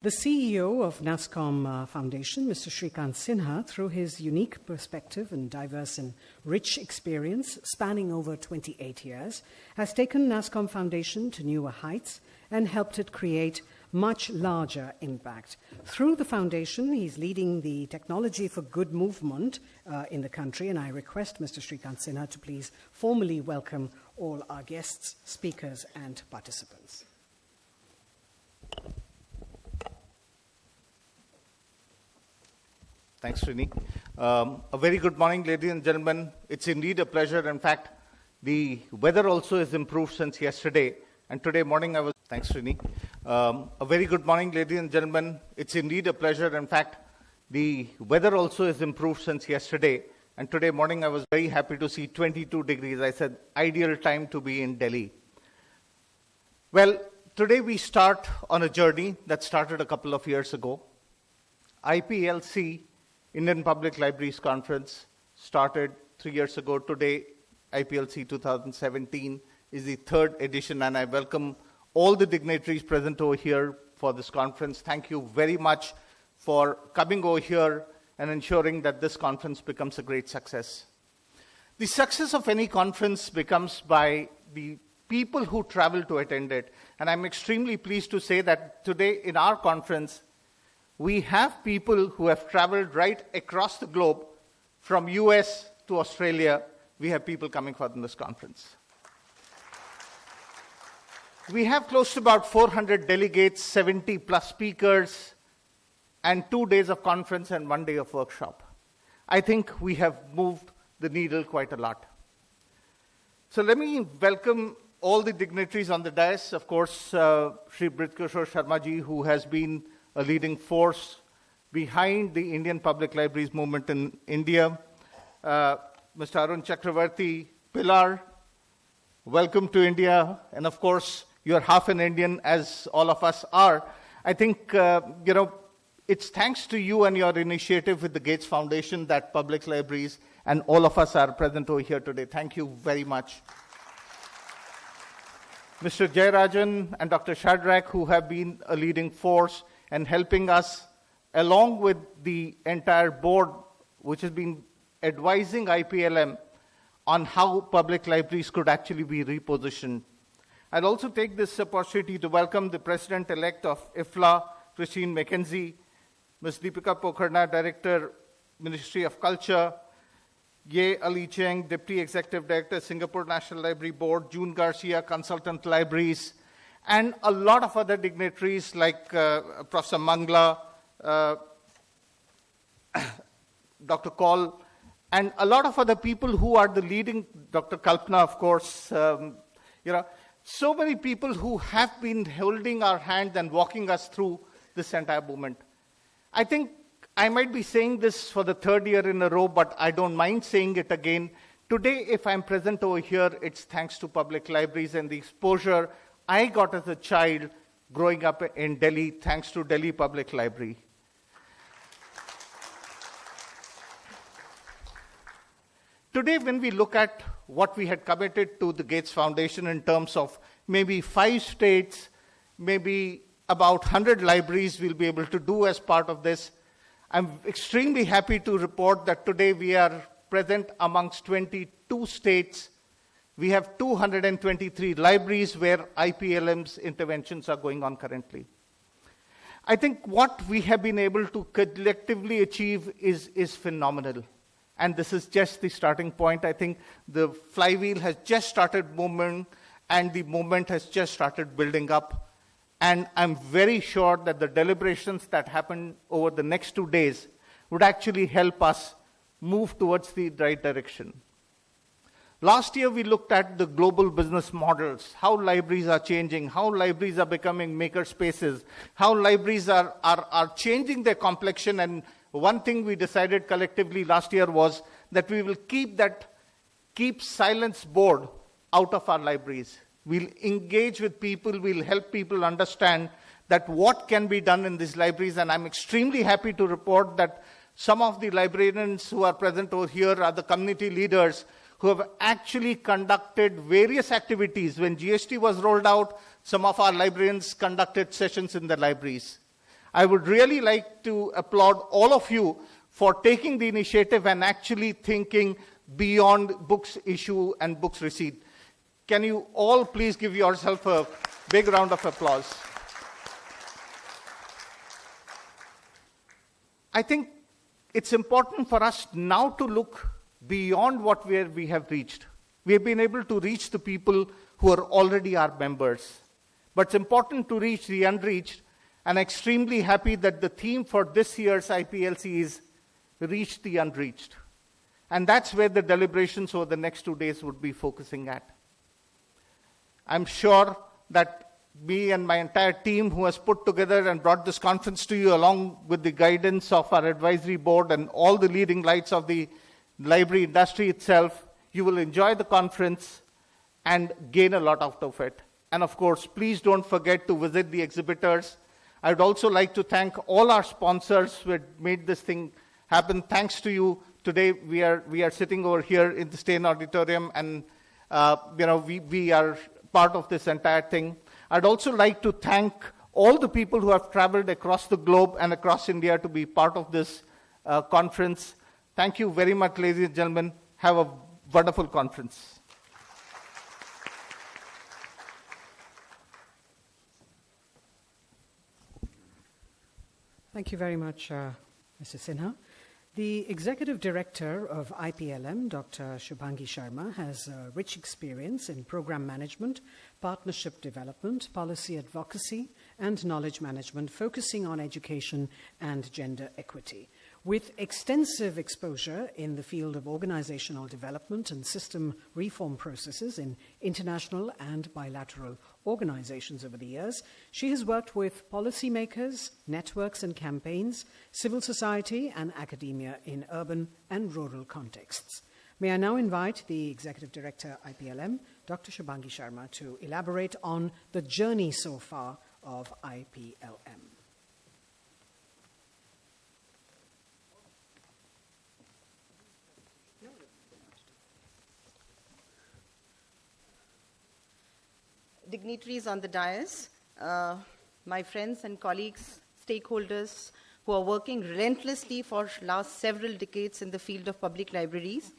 The CEO of NASSCOM Foundation, Mr. Shrikant Sinha, through his unique perspective and diverse and rich experience spanning over 28 years, has taken NASSCOM Foundation to newer heights and helped it create much larger impact. Through the foundation, he's leading the Technology for Good movement in the country, and I request Mr. Shrikant Sinha to please formally welcome all our guests, speakers, and participants. Thanks, Srini. A very good morning, ladies and gentlemen. It's indeed a pleasure. In fact, the weather also has improved since yesterday. And today morning I was... Thanks, Srini. A very good morning, ladies and gentlemen. It's indeed a pleasure. In fact, the weather also has improved since yesterday. And today morning I was very happy to see 22 degrees. I said, ideal time to be in Delhi. Well, today we start on a journey that started a couple of years ago. IPLC, Indian Public Libraries Conference, started 3 years ago. Today, IPLC 2017 is the third edition, and I welcome all the dignitaries present over here for this conference. Thank you very much for coming over here and ensuring that this conference becomes a great success. The success of any conference becomes by the people who travel to attend it, and I'm extremely pleased to say that today in our conference, we have people who have traveled right across the globe, from US to Australia. We have people coming for this conference. We have close to about 400 delegates, 70 plus speakers, and 2 days of conference and 1 day of workshop. I think we have moved the needle quite a lot. So let me welcome all the dignitaries on the dais. Of course, Shri Britkishore Sharma ji, who has been a leading force behind the Indian Public Libraries movement in India. Mr. Arun Chakravarti, Pilar, welcome to India. And of course, you're half an Indian, as all of us are. I think, it's thanks to you and your initiative with the Gates Foundation that public libraries and all of us are present over here today. Thank you very much. Mr. Jayarajan and Dr. Shadrach, who have been a leading force and helping us, along with the entire board, which has been advising IPLM on how public libraries could actually be repositioned. I'll also take this opportunity to welcome the President-elect of IFLA, Christine McKenzie, Ms. Deepika Pokharna, Director, Ministry of Culture, Ye Ali Cheng, Deputy Executive Director, Singapore National Library Board, June Garcia, Consultant Libraries, and a lot of other dignitaries like Professor Mangla, Dr. Kaul, and a lot of other people who are the leading, Dr. Kalpana, of course, so many people who have been holding our hand and walking us through this entire movement. I think I might be saying this for the third year in a row, but I don't mind saying it again. Today, if I'm present over here, it's thanks to public libraries and the exposure I got as a child growing up in Delhi, thanks to Delhi Public Library. Today, when we look at what we had committed to the Gates Foundation in terms of maybe 5 states, maybe about 100 libraries we'll be able to do as part of this, I'm extremely happy to report that today we are present amongst 22 states. We have 223 libraries where IPLM's interventions are going on currently. I think what we have been able to collectively achieve is phenomenal. And this is just the starting point. I think the flywheel has just started moving and the movement has just started building up. And I'm very sure that the deliberations that happen over the next 2 days would actually help us move towards the right direction. Last year, we looked at the global business models, how libraries are changing, how libraries are becoming maker spaces, how libraries are changing their complexion. And one thing we decided collectively last year was that we will keep silence board out of our libraries. We'll engage with people, we'll help people understand that what can be done in these libraries. And I'm extremely happy to report that some of the librarians who are present over here are the community leaders who have actually conducted various activities. When GST was rolled out, some of our librarians conducted sessions in the libraries. I would really like to applaud all of you for taking the initiative and actually thinking beyond books issue and books receipt. Can you all please give yourself a big round of applause? I think it's important for us now to look beyond where we have reached. We have been able to reach the people who are already our members. But it's important to reach the unreached, and extremely happy that the theme for this year's IPLC is Reach the Unreached. And that's where the deliberations over the next 2 days would be focusing at. I'm sure that me and my entire team who has put together and brought this conference to you along with the guidance of our advisory board and all the leading lights of the library industry itself, you will enjoy the conference and gain a lot out of it. And of course, please don't forget to visit the exhibitors. I would also like to thank all our sponsors who had made this thing happen. Thanks to you, today we are sitting over here in the Stein Auditorium, and we are part of this entire thing. I'd also like to thank all the people who have traveled across the globe and across India to be part of this conference. Thank you very much, ladies and gentlemen. Have a wonderful conference. Thank you very much, Mr. Sinha. The Executive Director of IPLM, Dr. Shubhangi Sharma, has rich experience in program management, partnership development, policy advocacy, and knowledge management, focusing on education and gender equity. With extensive exposure in the field of organizational development and system reform processes in international and bilateral organizations over the years, she has worked with policymakers, networks and campaigns, civil society and academia in urban and rural contexts. May I now invite the Executive Director, IPLM, Dr. Shubhangi Sharma, to elaborate on the journey so far of IPLM. Dignitaries on the dais, my friends and colleagues, stakeholders who are working relentlessly for last several decades in the field of public libraries.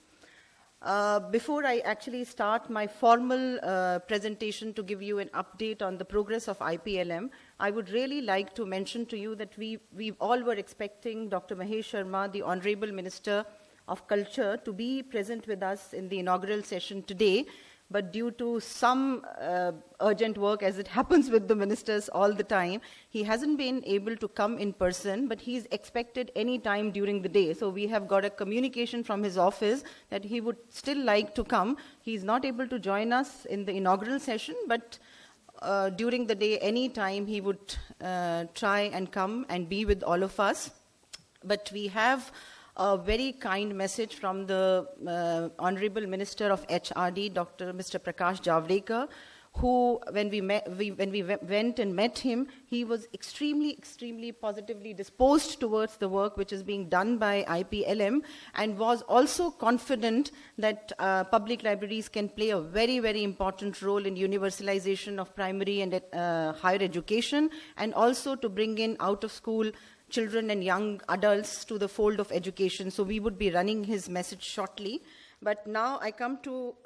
Before I actually start my formal presentation to give you an update on the progress of IPLM, I would really like to mention to you that we all were expecting Dr. Mahesh Sharma, the Honorable Minister of Culture, to be present with us in the inaugural session today. But due to some urgent work, as it happens with the ministers all the time, he hasn't been able to come in person, but he's expected any time during the day. So we have got a communication from his office that he would still like to come. He's not able to join us in the inaugural session, but during the day, any time, he would try and come and be with all of us. But we have a very kind message from the Honorable Minister of HRD, Mr. Prakash Javadekar, who, when we went and met him, he was extremely positively disposed towards the work which is being done by IPLM, and was also confident that public libraries can play a very important role in universalization of primary and higher education, and also to bring in out-of-school children and young adults to the fold of education. So we would be running his message shortly. But now I come to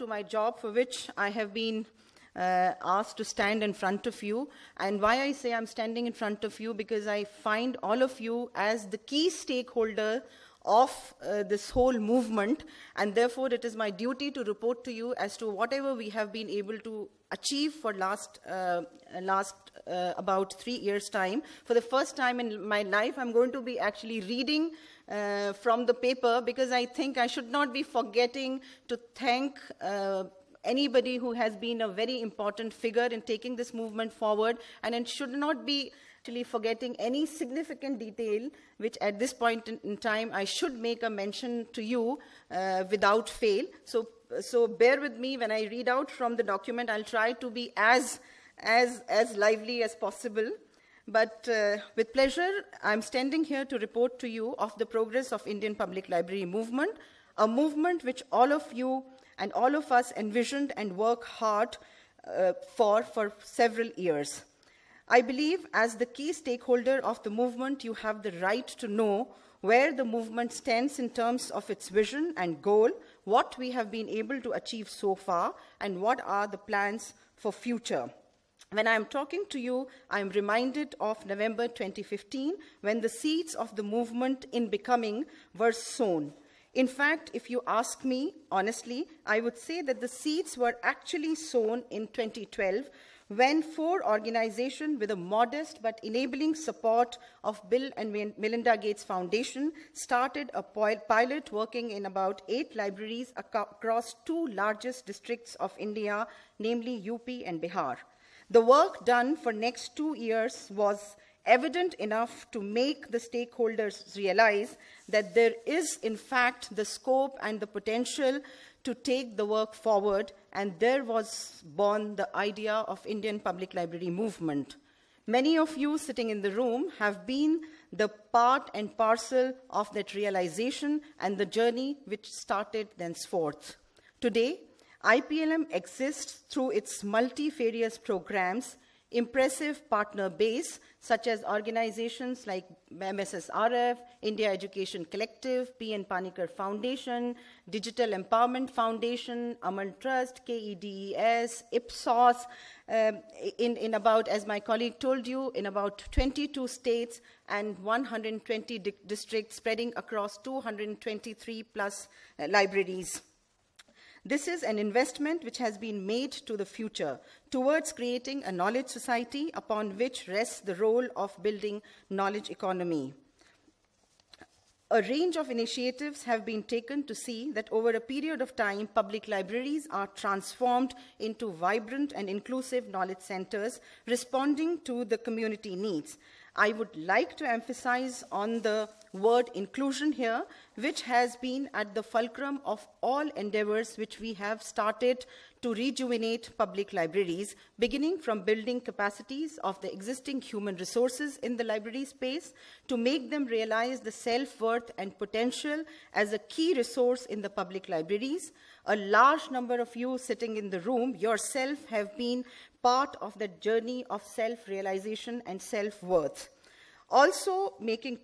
my job, for which I have been asked to stand in front of you. And why I say I'm standing in front of you, because I find all of you as the key stakeholder of this whole movement, and therefore it is my duty to report to you as to whatever we have been able to achieve for last about 3 years' time. For the first time in my life, I'm going to be actually reading from the paper, because I think I should not be forgetting to thank anybody who has been a very important figure in taking this movement forward, and it should not be actually forgetting any significant detail, which at this point in time I should make a mention to you without fail. So bear with me when I read out from the document. I'll try to be as lively as possible. But with pleasure, I'm standing here to report to you of the progress of Indian Public Library movement, a movement which all of you and all of us envisioned and worked hard for several years. I believe as the key stakeholder of the movement, you have the right to know where the movement stands in terms of its vision and goal, what we have been able to achieve so far, and what are the plans for future. When I am talking to you, I am reminded of November 2015, when the seeds of the movement in becoming were sown. In fact, if you ask me honestly, I would say that the seeds were actually sown in 2012, when 4 organizations with a modest but enabling support of Bill and Melinda Gates Foundation started a pilot working in about 8 libraries across 2 largest districts of India, namely UP and Bihar. The work done for next 2 years was evident enough to make the stakeholders realize that there is, in fact, the scope and the potential to take the work forward, and there was born the idea of Indian Public Library movement. Many of you sitting in the room have been the part and parcel of that realization and the journey which started thenceforth. Today, IPLM exists through its multifarious programs, impressive partner base, such as organizations like MSSRF, India Education Collective, P.N. Panikkar Foundation, Digital Empowerment Foundation, Amal Trust, KEDES, Ipsos, in about, as my colleague told you, in about 22 states and 120 districts spreading across 223 plus libraries. This is an investment which has been made to the future towards creating a knowledge society upon which rests the role of building knowledge economy. A range of initiatives have been taken to see that over a period of time, public libraries are transformed into vibrant and inclusive knowledge centers responding to the community needs. I would like to emphasize on the word inclusion here, which has been at the fulcrum of all endeavors which we have started to rejuvenate public libraries, beginning from building capacities of the existing human resources in the library space to make them realize the self-worth and potential as a key resource in the public libraries. A large number of you sitting in the room yourself have been part of the journey of self-realization and self-worth. Also making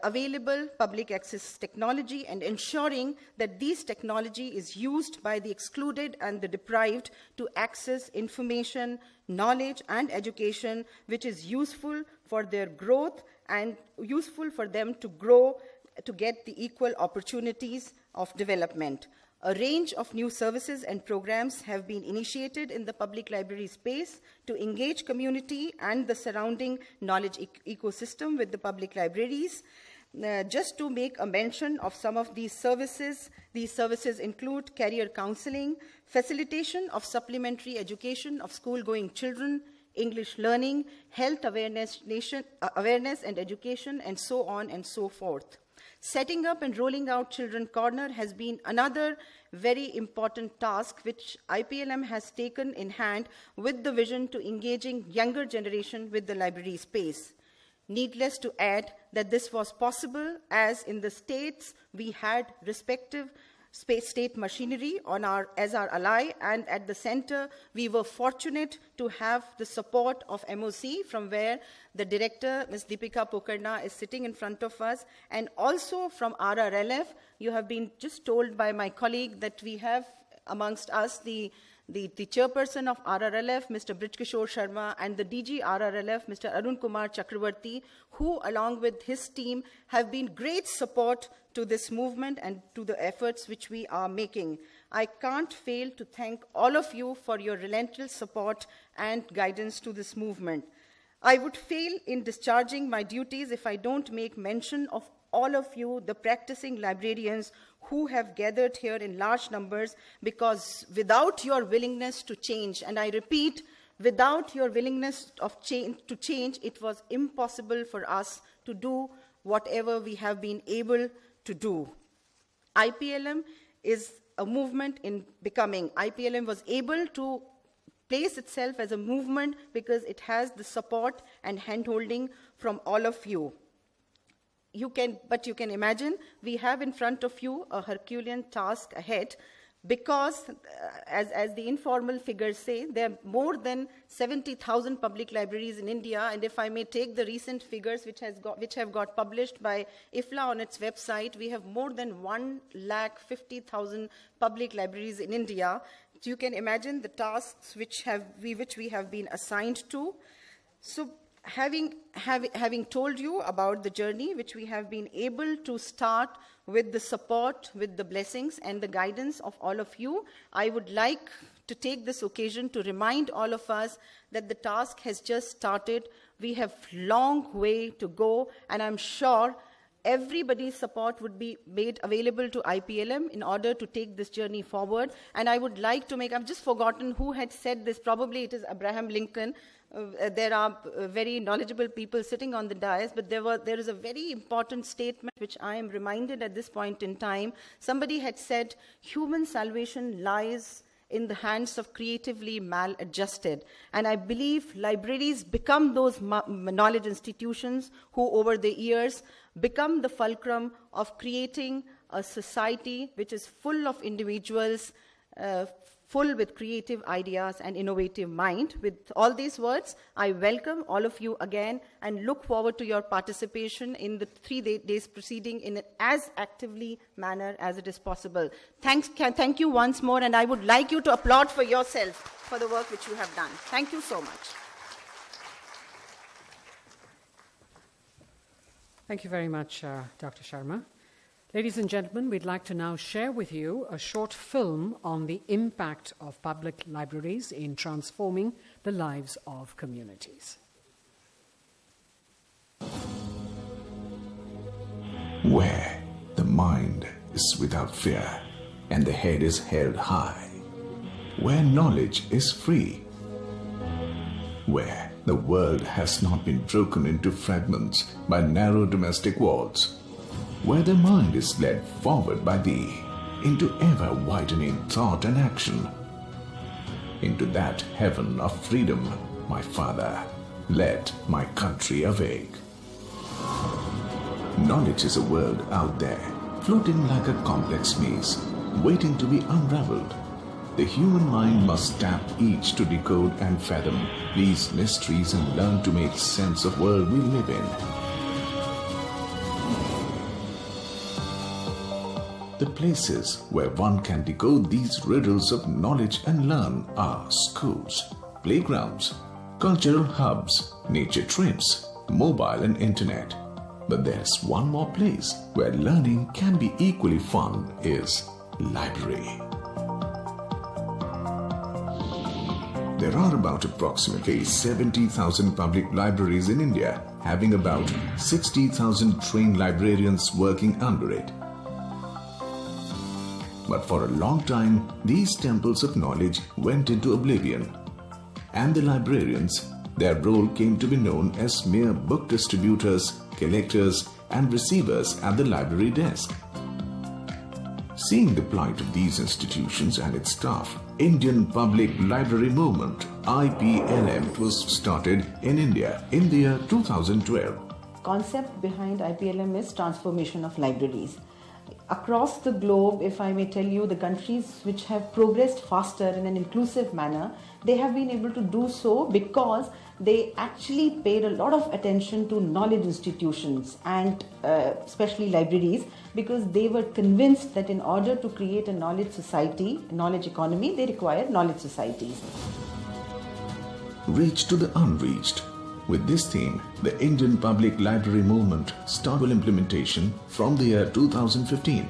available public access technology and ensuring that this technology is used by the excluded and the deprived to access information, knowledge, and education, which is useful for their growth and useful for them to grow to get the equal opportunities of development. A range of new services and programs have been initiated in the public library space to engage community and the surrounding knowledge ecosystem with the public libraries. Just to make a mention of some of these services include career counseling, facilitation of supplementary education of school-going children, English learning, health awareness and education, and so on and so forth. Setting up and rolling out Children Corner has been another very important task which IPLM has taken in hand with the vision to engaging younger generation with the library space. Needless to add that this was possible as in the states we had respective state machinery as our ally, and at the center we were fortunate to have the support of MOC, from where the director, Ms. Deepika Pokarna, is sitting in front of us, and also from RRLF. You have been just told by my colleague that we have amongst us the chairperson of RRLF, Mr. Brijkishore Sharma, and the DG RRLF, Mr. Arun Kumar Chakravarti, who, along with his team, have been great support to this movement and to the efforts which we are making. I can't fail to thank all of you for your relentless support and guidance to this movement. I would fail in discharging my duties if I don't make mention of all of you, the practicing librarians who have gathered here in large numbers, because without your willingness to change, and I repeat, without your willingness to change, it was impossible for us to do whatever we have been able to do. IPLM is a movement in becoming. IPLM was able to place itself as a movement because it has the support and hand-holding from all of you. But you can imagine, we have in front of you a Herculean task ahead, because, as the informal figures say, there are more than 70,000 public libraries in India, and if I may take the recent figures which have got published by IFLA on its website, we have more than 150,000 public libraries in India. So you can imagine the tasks which we have been assigned to. So having told you about the journey which we have been able to start with the support, with the blessings and the guidance of all of you, I would like to take this occasion to remind all of us that the task has just started. We have long way to go, and I'm sure everybody's support would be made available to IPLM in order to take this journey forward. And I would like to I've just forgotten who had said this, probably it is Abraham Lincoln. There are very knowledgeable people sitting on the dais, but there is a very important statement which I am reminded at this point in time. Somebody had said, human salvation lies in the hands of creatively maladjusted. And I believe libraries become those knowledge institutions who over the years become the fulcrum of creating a society which is full of individuals, full with creative ideas and innovative mind. With all these words, I welcome all of you again and look forward to your participation in the 3 days proceeding in as actively manner as it is possible. Thank you once more, and I would like you to applaud for yourself for the work which you have done. Thank you so much. Thank you very much, Dr. Sharma. Ladies and gentlemen, we'd like to now share with you a short film on the impact of public libraries in transforming the lives of communities. Where the mind is without fear and the head is held high, where knowledge is free, where the world has not been broken into fragments by narrow domestic walls, where the mind is led forward by thee into ever-widening thought and action. Into that heaven of freedom, my Father, let my country awake. Knowledge is a world out there, floating like a complex maze, waiting to be unraveled. The human mind must tap each to decode and fathom these mysteries and learn to make sense of the world we live in. The places where one can decode these riddles of knowledge and learn are schools, playgrounds, cultural hubs, nature trips, mobile and internet. But there's one more place where learning can be equally fun, is library. There are about approximately 70,000 public libraries in India, having about 60,000 trained librarians working under it. But for a long time, these temples of knowledge went into oblivion. And the librarians, their role came to be known as mere book distributors, collectors, and receivers at the library desk. Seeing the plight of these institutions and its staff, Indian Public Library Movement (IPLM) was started in India in the year 2012. Concept behind IPLM is transformation of libraries. Across the globe, if I may tell you, the countries which have progressed faster in an inclusive manner, they have been able to do so because they actually paid a lot of attention to knowledge institutions and especially libraries, because they were convinced that in order to create a knowledge society, knowledge economy, they require knowledge societies. Reach to the unreached. With this theme, the Indian Public Library Movement started implementation from the year 2015.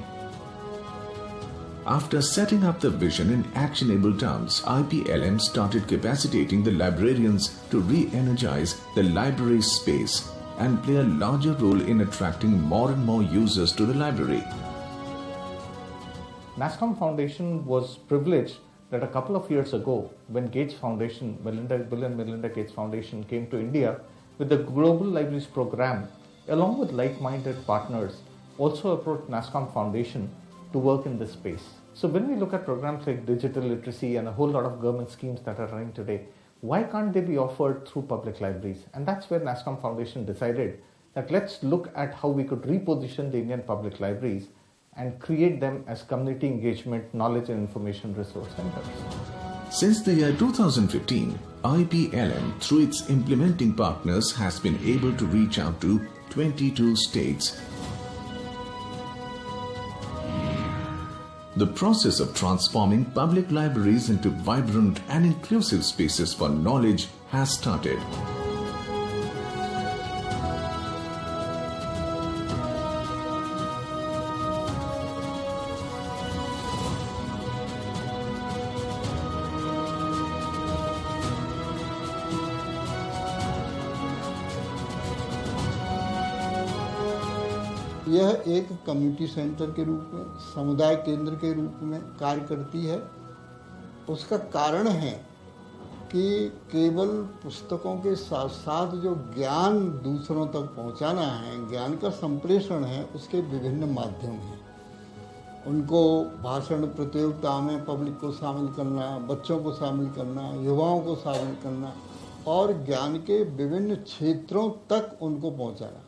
After setting up the vision in actionable terms, IPLM started capacitating the librarians to re-energize the library space and play a larger role in attracting more and more users to the library. NASCOM Foundation was privileged that a couple of years ago, when Gates Foundation, Bill and Melinda Gates Foundation came to India with the Global Libraries Program, along with like-minded partners, also approached NASCOM Foundation to work in this space. So when we look at programs like digital literacy and a whole lot of government schemes that are running today, why can't they be offered through public libraries? And that's where NASCOM Foundation decided that let's look at how we could reposition the Indian public libraries and create them as community engagement, knowledge and information resource centers. Since the year 2015, IPLM, through its implementing partners, has been able to reach out to 22 states. The process of transforming public libraries into vibrant and inclusive spaces for knowledge has started. यह एक community centre के रूप में, समुदाय केंद्र के रूप में कार्य करती है। उसका कारण है कि केवल पुस्तकों के साथ साथ जो ज्ञान दूसरों तक पहुंचाना है, ज्ञान का संप्रेषण है, उसके विभिन्न माध्यम हैं। उनको भाषण प्रतियोगिता में पब्लिक को शामिल करना, बच्चों को शामिल करना, युवाओं को शामिल करना और ज्ञान के विभिन्न क्षेत्रों तक उनको पहुंचाना।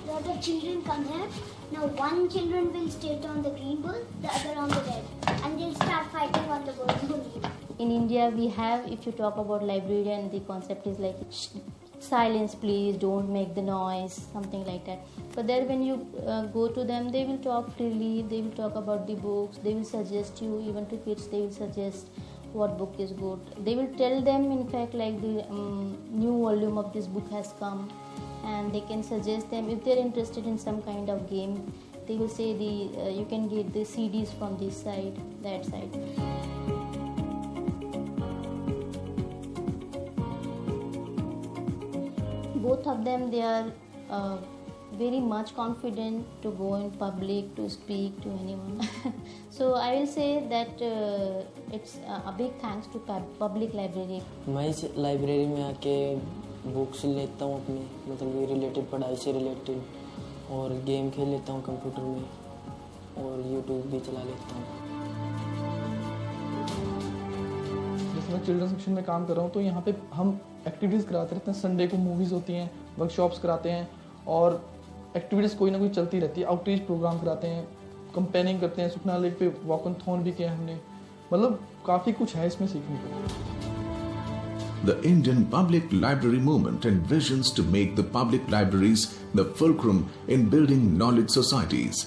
Lot of children come here. Now one children will sit on the green bull, the other on the red, and they'll start fighting on the golden bull. In India, we have, if you talk about librarian, the concept is like silence, please, don't make the noise, something like that. But there, when you go to them, they will talk freely. They will talk about the books. They will suggest you, even to kids, they will suggest what book is good. They will tell them, in fact, like the new volume of this book has come. And they can suggest them if they're interested in some kind of game. They will say you can get the CDs from this side, that side. Both of them, they are very much confident to go in public, to speak to anyone. So I will say that it's a big thanks to public library. मैं इस library में आके books लेता हूँ अपने, मतलब ये related, पढ़ाई से रिलेटेड, और गेम खेल लेता हूँ कंप्यूटर में और यूट्यूब भी चला लेता हूँ। जैसे मैं चिल्ड्रन सेक्शन में काम कर रहा हूँ तो यहाँ पे हम एक्टिविटीज़ कराते रहते हैं। संडे को मूवीज़ होती हैं, वर्कशॉप्स कराते हैं और एक्टिविटीज़ कोई ना कोई चलती रहती है। आउटरीच प्रोग्राम कराते हैं, कंपेनिंग करते हैं, सुखना लेक पे वॉकथॉन भी किया हमने। मतलब काफ़ी कुछ है इसमें सीखने को। The Indian Public Library Movement envisions to make the public libraries the fulcrum in building knowledge societies.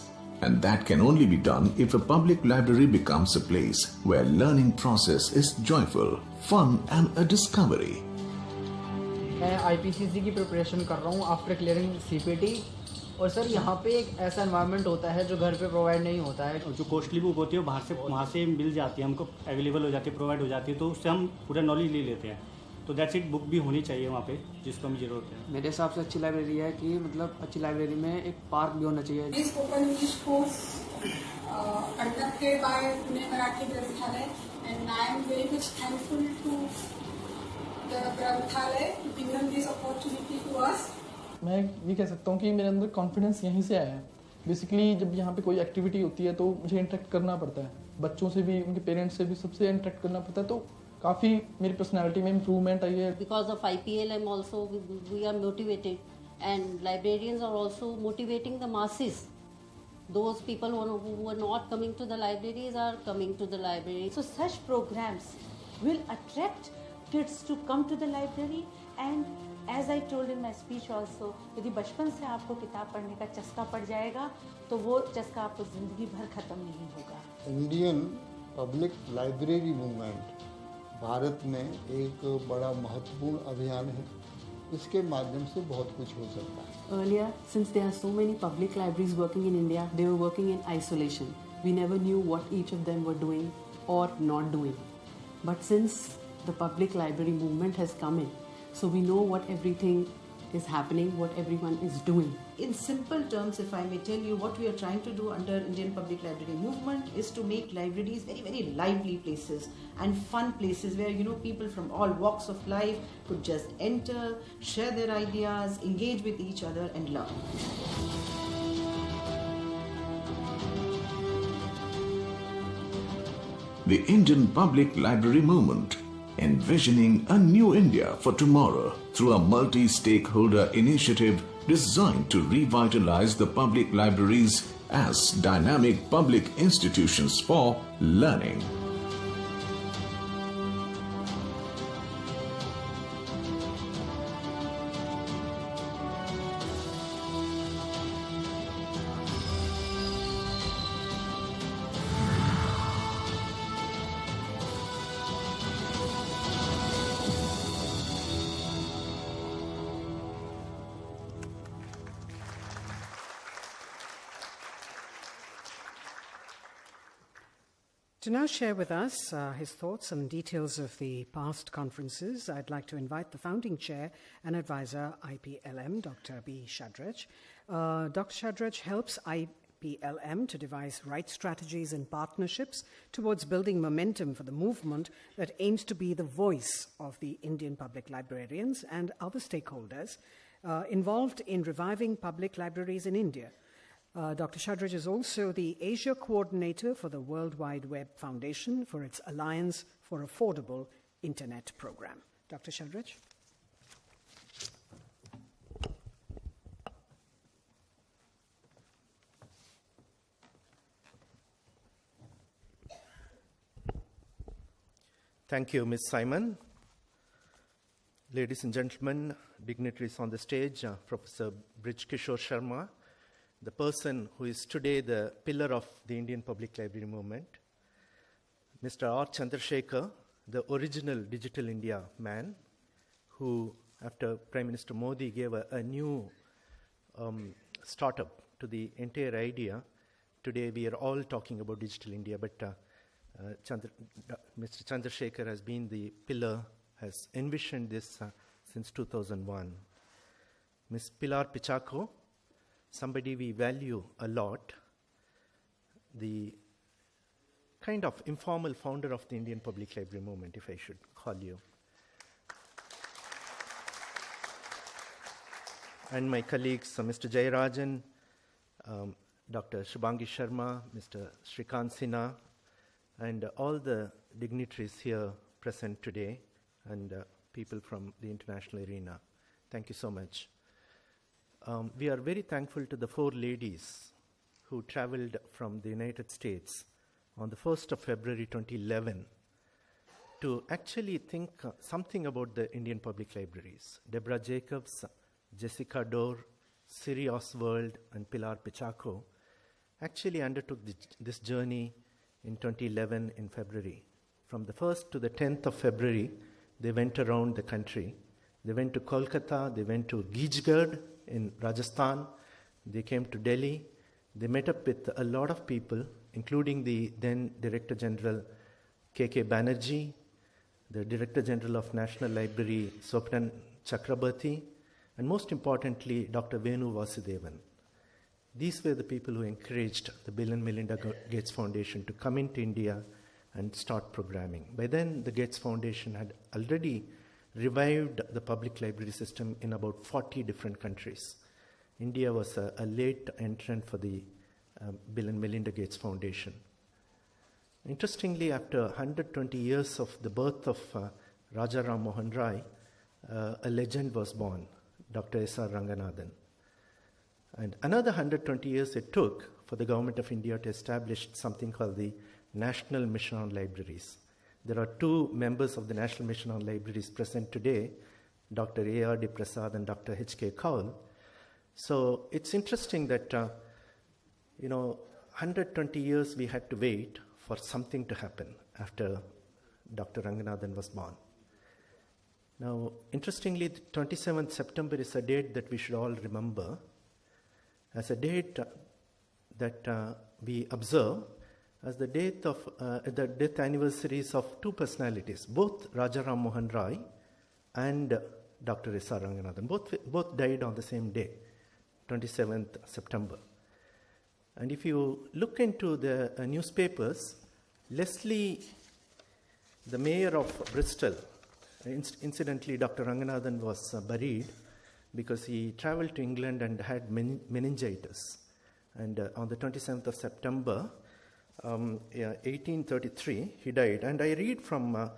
And that can only be done if a public library becomes a place where learning process is joyful, fun and a discovery. मैं IPCC की preparation कर रहा हूँ after clearing CPT। और sir यहाँ पे एक ऐसा एनवायरनमेंट होता है जो घर पे प्रोवाइड नहीं होता है। जो कॉस्टली बुक होती है वहाँ से मिल जाती है, हमको अवेलेबल हो जाती है, प्रोवाइड हो जाती है, तो उससे हम पूरा नॉलेज ले लेते हैं। तो दैट्स इट, बुक भी होनी चाहिए वहाँ पे जिसको हमें ज़रूरत है। मेरे हिसाब से अच्छी लाइब्रेरी है कि मतलब अच्छी लाइब्रेरी में एक पार्क भी होना चाहिए। Spoken English course conducted by Pune Marathi Granthalaya and I am very much thankful to the Granthalaya given this opportunity to us. मैं ये कह सकता हूँ कि मेरे अंदर कॉन्फिडेंस यहीं से आया है। बेसिकली जब यहाँ पे कोई एक्टिविटी होती है तो मुझे इंटरेक्ट करना पड़ता है, बच्चों से भी, उनके पेरेंट्स से भी, सबसे इंटरेक्ट करना पड़ता है। तो काफ़ी मेरी पर्सनालिटी में इम्प्रूवमेंट आई है। Because of IPLM also we are motivated and librarians are also motivating the masses. Those people who are not coming to the libraries are coming to the library. So such programs will attract kids to come to the library, and as I told in my speech also, यदि बचपन से आपको किताब पढ़ने का चस्का पड़ जाएगा तो वो चस्का आपको ज़िंदगी भर ख़त्म नहीं होगा। Indian public library movement Bharat में एक बड़ा महत्वपूर्ण अभियान है। इसके माध्यम से बहुत कुछ हो सकता है। Earlier, since there are so many public libraries working in India, they were working in isolation. We never knew what each of them were doing or not doing. But since the public library movement has come in, so we know what everything is happening, what everyone is doing. In simple terms, if I may tell you, what we are trying to do under Indian Public Library Movement is to make libraries very, very lively places and fun places where, you know, people from all walks of life could just enter, share their ideas, engage with each other and learn. The Indian Public Library Movement, envisioning a new India for tomorrow through a multi-stakeholder initiative designed to revitalize the public libraries as dynamic public institutions for learning. To now share with us his thoughts and details of the past conferences, I'd like to invite the founding chair and advisor, IPLM, Dr. B. Shadrej. Dr. Shadrej helps IPLM to devise right strategies and partnerships towards building momentum for the movement that aims to be the voice of the Indian public librarians and other stakeholders involved in reviving public libraries in India. Dr. Shadrej is also the Asia coordinator for the World Wide Web Foundation for its Alliance for Affordable Internet program. Dr. Shadrej. Thank you, Ms. Simon. Ladies and gentlemen, dignitaries on the stage, Professor Brij Kishore Sharma, the person who is today the pillar of the Indian Public Library movement, Mr. R. Chandrasekhar, the original Digital India man, who, after Prime Minister Modi gave a new startup to the entire idea, today we are all talking about Digital India, but Mr. Chandrasekhar has been the pillar, has envisioned this since 2001. Ms. Pilar Pichaco, somebody we value a lot, the kind of informal founder of the Indian Public Library movement, if I should call you. And my colleagues, Mr. Jayarajan, Dr. Shubhangi Sharma, Mr. Shrikant Sinha, and all the dignitaries here present today, and people from the international arena. Thank you so much. We are very thankful to the 4 ladies who traveled from the United States on the 1st of February 2011 to actually think something about the Indian public libraries. Deborah Jacobs, Jessica Dorr, Siri Oswald, and Pilar Pichaco actually undertook this journey in 2011 in February. From the 1st to the 10th of February, they went around the country. They went to Kolkata, they went to Gijgarh in Rajasthan, they came to Delhi, they met up with a lot of people, including the then Director General K.K. Banerjee, the Director General of National Library Swapnan Chakrabarti, and most importantly, Dr. Venu Vasudevan. These were the people who encouraged the Bill and Melinda Gates Foundation to come into India and start programming. By then, the Gates Foundation had already revived the public library system in about 40 different countries. India was a late entrant for the Bill and Melinda Gates Foundation. Interestingly, after 120 years of the birth of Raja Ram Mohan Rai, a legend was born, Dr. S.R. Ranganathan. And another 120 years it took for the government of India to establish something called the National Mission on Libraries. There are 2 members of the National Mission on Libraries present today, Dr. A.R.D. Prasad and Dr. H.K. Kaul. So it's interesting that, 120 years we had to wait for something to happen after Dr. Ranganathan was born. Now, interestingly, the 27th September is a date that we should all remember as a date that we observe as the date of the death anniversaries of 2 personalities, both Raja Ram Mohan Rai and Dr. S.R. Ranganathan. Both died on the same day, 27th September. And if you look into the newspapers, Leslie, the mayor of Bristol, incidentally, Dr. Ranganathan was buried because he traveled to England and had meningitis. And on the 27th of September, 1833, he died. And I read from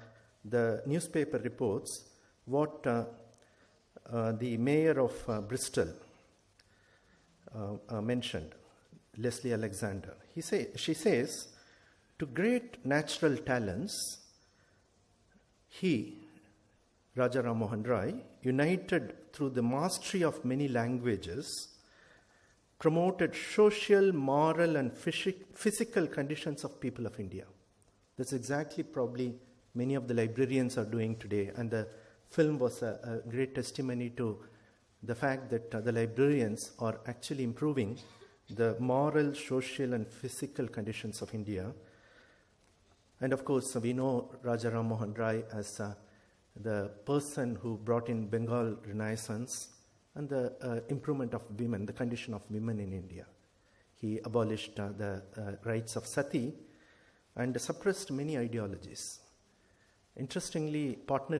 the newspaper reports what the mayor of Bristol, mentioned, Leslie Alexander. She says, to great natural talents, he, Raja Ram Mohan Rai, united through the mastery of many languages, promoted social, moral, and physical conditions of people of India. That's exactly probably many of the librarians are doing today, and the film was a great testimony to the fact that the librarians are actually improving the moral, social, and physical conditions of India. And of course, we know Raja Ram Mohan Rai as the person who brought in Bengal Renaissance and the improvement of women, the condition of women in India. He abolished the rights of sati and suppressed many ideologies. Interestingly, partnered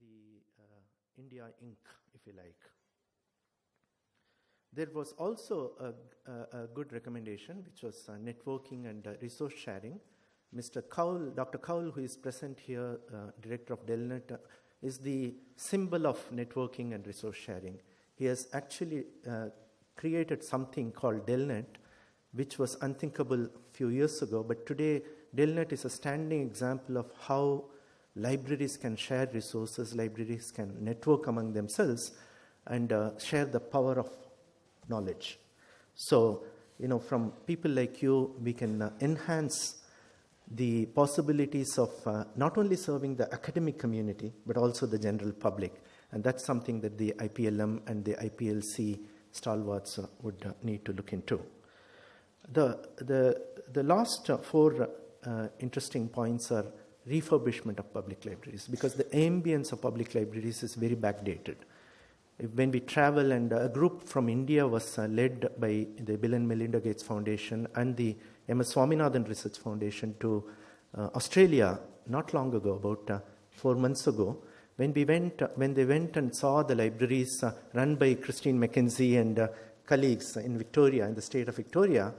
the India Inc., if you like. There was also a good recommendation, which was networking and resource sharing. Mr. Kaul, Dr. Kaul, who is present here, director of Delnet, is the symbol of networking and resource sharing. He has actually created something called Delnet, which was unthinkable a few years ago, but today Delnet is a standing example of how libraries can share resources, libraries can network among themselves and share the power of knowledge. So, from people like you, we can enhance the possibilities of not only serving the academic community, but also the general public. And that's something that the IPLM and the IPLC stalwarts would need to look into. The last four interesting points are refurbishment of public libraries, because the ambience of public libraries is very backdated. When we travel, and a group from India was led by the Bill and Melinda Gates Foundation and the M.S. Swaminathan Research Foundation to Australia not long ago, about 4 months ago, when they went and saw the libraries run by Christine McKenzie and colleagues in Victoria, in the state of Victoria,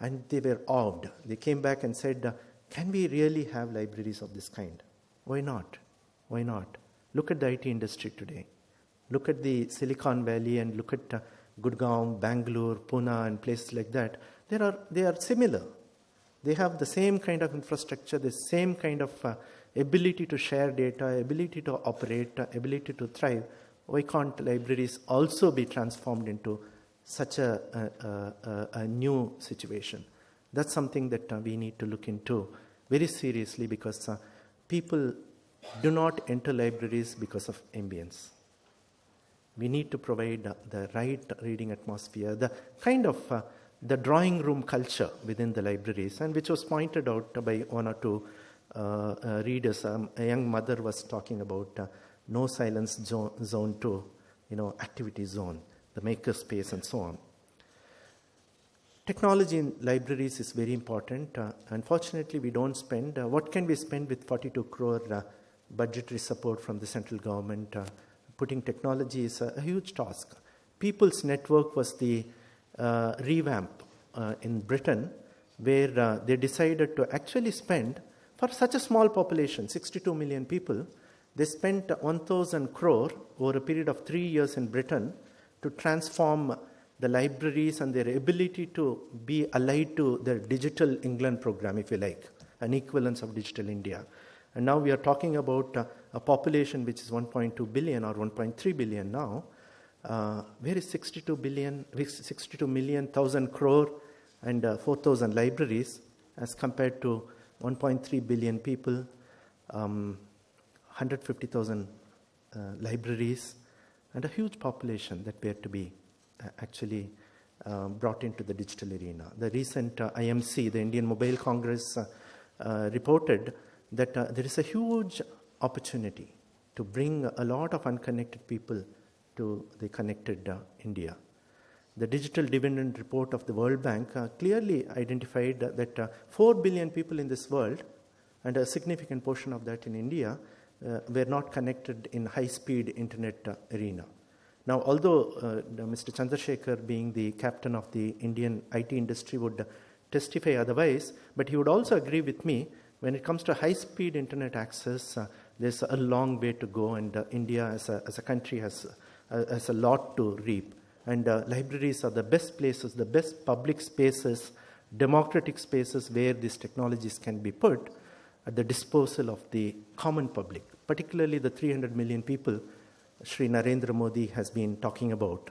and they were awed. They came back and said, can we really have libraries of this kind? Why not? Why not? Look at the IT industry today. Look at the Silicon Valley and look at Gurgaon, Bangalore, Pune and places like that. They are similar. They have the same kind of infrastructure, the same kind of ability to share data, ability to operate, ability to thrive. Why can't libraries also be transformed into such a new situation? That's something that we need to look into very seriously, because people do not enter libraries because of ambience. We need to provide the right reading atmosphere, the kind of the drawing room culture within the libraries, and which was pointed out by one or two readers. A young mother was talking about no silence zone to, activity zone, the maker space, and so on. Technology in libraries is very important. Unfortunately, we don't spend. What can we spend with 42 crore budgetary support from the central government? Putting technology is a huge task. People's Network was the revamp in Britain, where they decided to actually spend, for such a small population, 62 million people, they spent 1,000 crore over a period of 3 years in Britain to transform the libraries and their ability to be allied to the Digital England program, if you like, an equivalence of Digital India. And now we are talking about a population which is 1.2 billion or 1.3 billion now. Where is 62 million, 1,000 crore and 4,000 libraries as compared to 1.3 billion people, 150,000 libraries, and a huge population that were to be actually brought into the digital arena. The recent IMC, the Indian Mobile Congress, reported that there is a huge opportunity to bring a lot of unconnected people to the connected India. The digital dividend report of the World Bank clearly identified that 4 billion people in this world, and a significant portion of that in India, were not connected in high-speed internet arena. Now, although Mr. Chandrasekhar, being the captain of the Indian IT industry, would testify otherwise, but he would also agree with me, when it comes to high-speed internet access, there's a long way to go, and India as a country has a lot to reap. And libraries are the best places, the best public spaces, democratic spaces where these technologies can be put at the disposal of the common public, particularly the 300 million people Sri Narendra Modi has been talking about.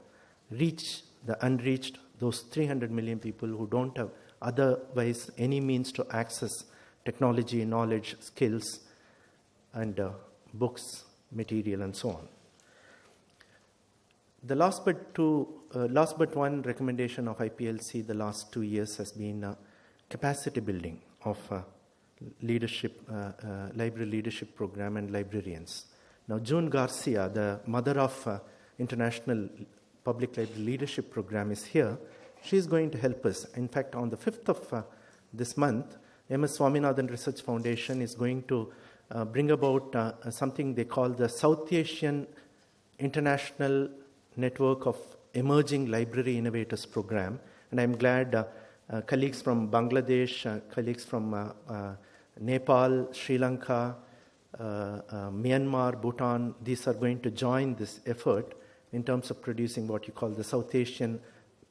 Reach the unreached, those 300 million people who don't have otherwise any means to access technology, knowledge, skills, and books, material, and so on. The last but one recommendation of IPLC the last 2 years has been capacity building of library leadership program and librarians. Now, June Garcia, the mother of International Public Library Leadership Program, is here. She is going to help us. In fact, on the 5th of this month, MS Swaminathan Research Foundation is going to bring about something they call the South Asian International Network of Emerging Library Innovators Program. And I'm glad colleagues from Bangladesh, colleagues from Nepal, Sri Lanka, Myanmar, Bhutan, these are going to join this effort in terms of producing what you call the South Asian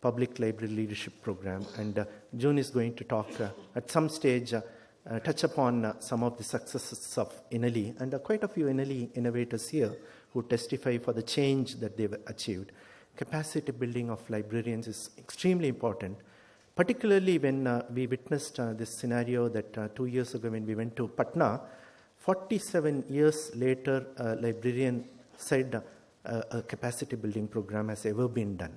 Public Library Leadership Program. And June is going to talk at some stage, touch upon some of the successes of INALI, and quite a few INALI innovators here who testify for the change that they've achieved. Capacity building of librarians is extremely important, particularly when we witnessed this scenario that 2 years ago when we went to Patna. 47 years later, a librarian said a capacity building program has ever been done.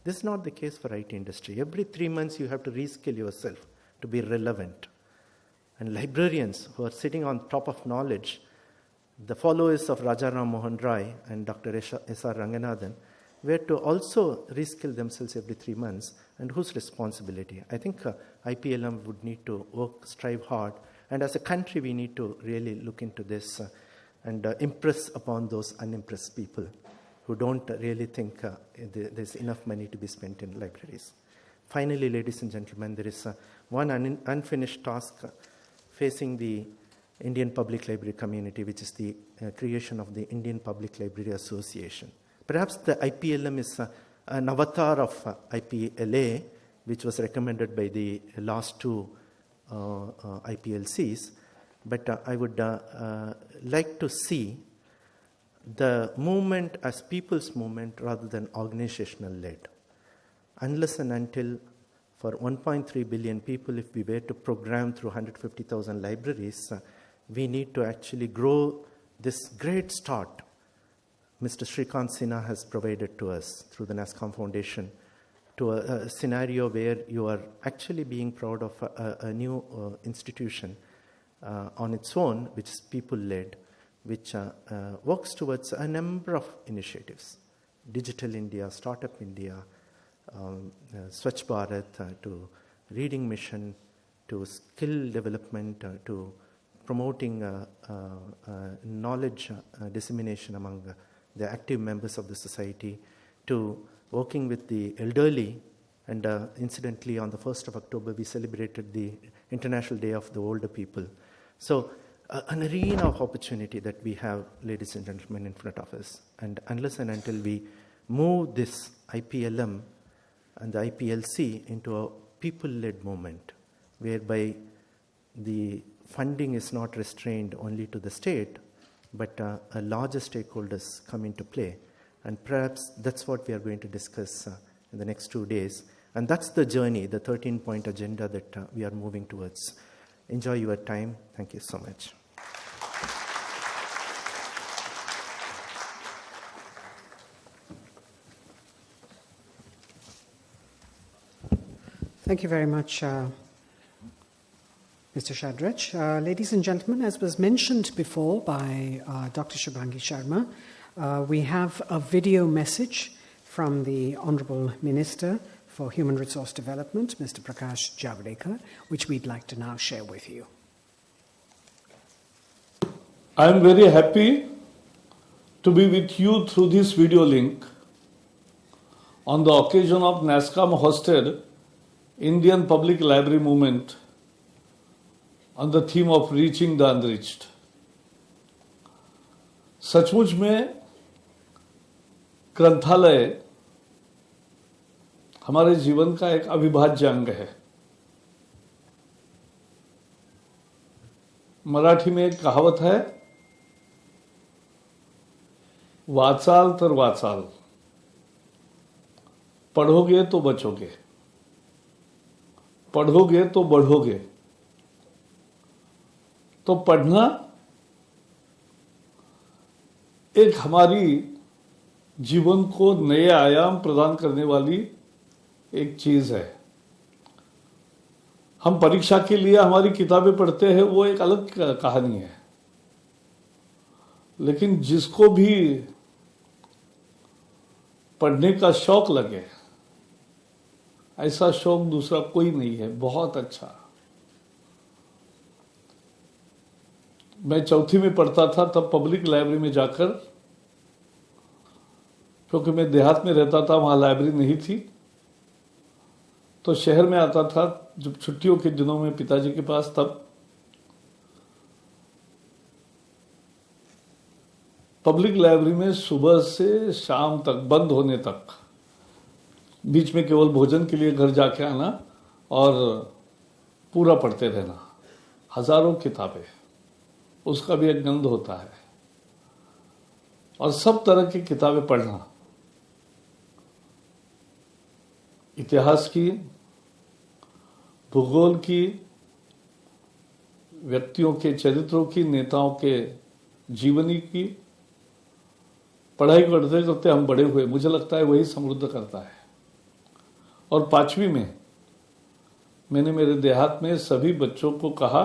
This is not the case for IT industry. Every 3 months you have to reskill yourself to be relevant. And librarians who are sitting on top of knowledge, the followers of Rajaram Mohan Rai and Dr. S.R. Ranganathan, were to also reskill themselves every 3 months, and whose responsibility? I think IPLM would need to work, strive hard, and as a country we need to really look into this and impress upon those unimpressed people who don't really think there's enough money to be spent in libraries. Finally, ladies and gentlemen, there is one unfinished task facing the Indian Public Library community, which is the creation of the Indian Public Library Association. Perhaps the IPLM is an avatar of IPLA, which was recommended by the last two IPLCs, but I would like to see the movement as people's movement rather than organizational led. Unless and until for 1.3 billion people, if we were to program through 150,000 libraries, we need to actually grow this great start Mr. Shrikant Sinha has provided to us through the NASCOM Foundation, to a scenario where you are actually being proud of a new institution on its own, which is people-led, which works towards a number of initiatives. Digital India, Startup India, Swachh Bharat, to Reading Mission, to skill development, to promoting knowledge dissemination among the active members of the society, to working with the elderly. And incidentally, on the 1st of October, we celebrated the International Day of the Older People. So an arena of opportunity that we have, ladies and gentlemen, in front of us. And unless and until we move this IPLM and the IPLC into a people-led movement, whereby the funding is not restrained only to the state, but a larger stakeholders come into play. And perhaps that's what we are going to discuss in the next 2 days. And that's the journey, the 13-point agenda that we are moving towards. Enjoy your time. Thank you so much. Thank you very much, Mr. Shadrich. Ladies and gentlemen, as was mentioned before by Dr. Shubhangi Sharma, we have a video message from the Honorable Minister for Human Resource Development, Mr. Prakash Javadekar, which we'd like to now share with you. I am very happy to be with you through this video link on the occasion of NASCOM hosted Indian Public Library Movement on the theme of reaching the unreached. सचमुच में ग्रंथालय हमारे जीवन का एक अविभाज्य अंग है। मराठी में एक कहावत है, वाचाल तर वाचाल, पढ़ोगे तो बचोगे, पढ़ोगे तो बढ़ोगे। तो पढ़ना एक हमारी जीवन को नए आयाम प्रदान करने वाली एक चीज है। हम परीक्षा के लिए हमारी किताबें पढ़ते हैं, वो एक अलग कहानी है। लेकिन जिसको भी पढ़ने का शौक लगे, ऐसा शौक दूसरा कोई नहीं है। बहुत अच्छा। मैं चौथी में पढ़ता था, तब पब्लिक लाइब्रेरी में जाकर, क्योंकि मैं देहात में रहता था, वहां लाइब्रेरी नहीं थी, तो शहर में आता था जब छुट्टियों के दिनों में पिताजी के पास। तब पब्लिक लाइब्रेरी में सुबह से शाम तक, बंद होने तक, बीच में केवल भोजन के लिए घर जाके आना और पूरा पढ़ते रहना। हजारों किताबें, उसका भी एक गंध होता है। और सब तरह की किताबें पढ़ना, इतिहास की, भूगोल की, व्यक्तियों के चरित्रों की, नेताओं के जीवनी की। पढ़ाई करते करते हम बड़े हुए, मुझे लगता है वही समृद्ध करता है। और 5वीं में मैंने मेरे देहात में सभी बच्चों को कहा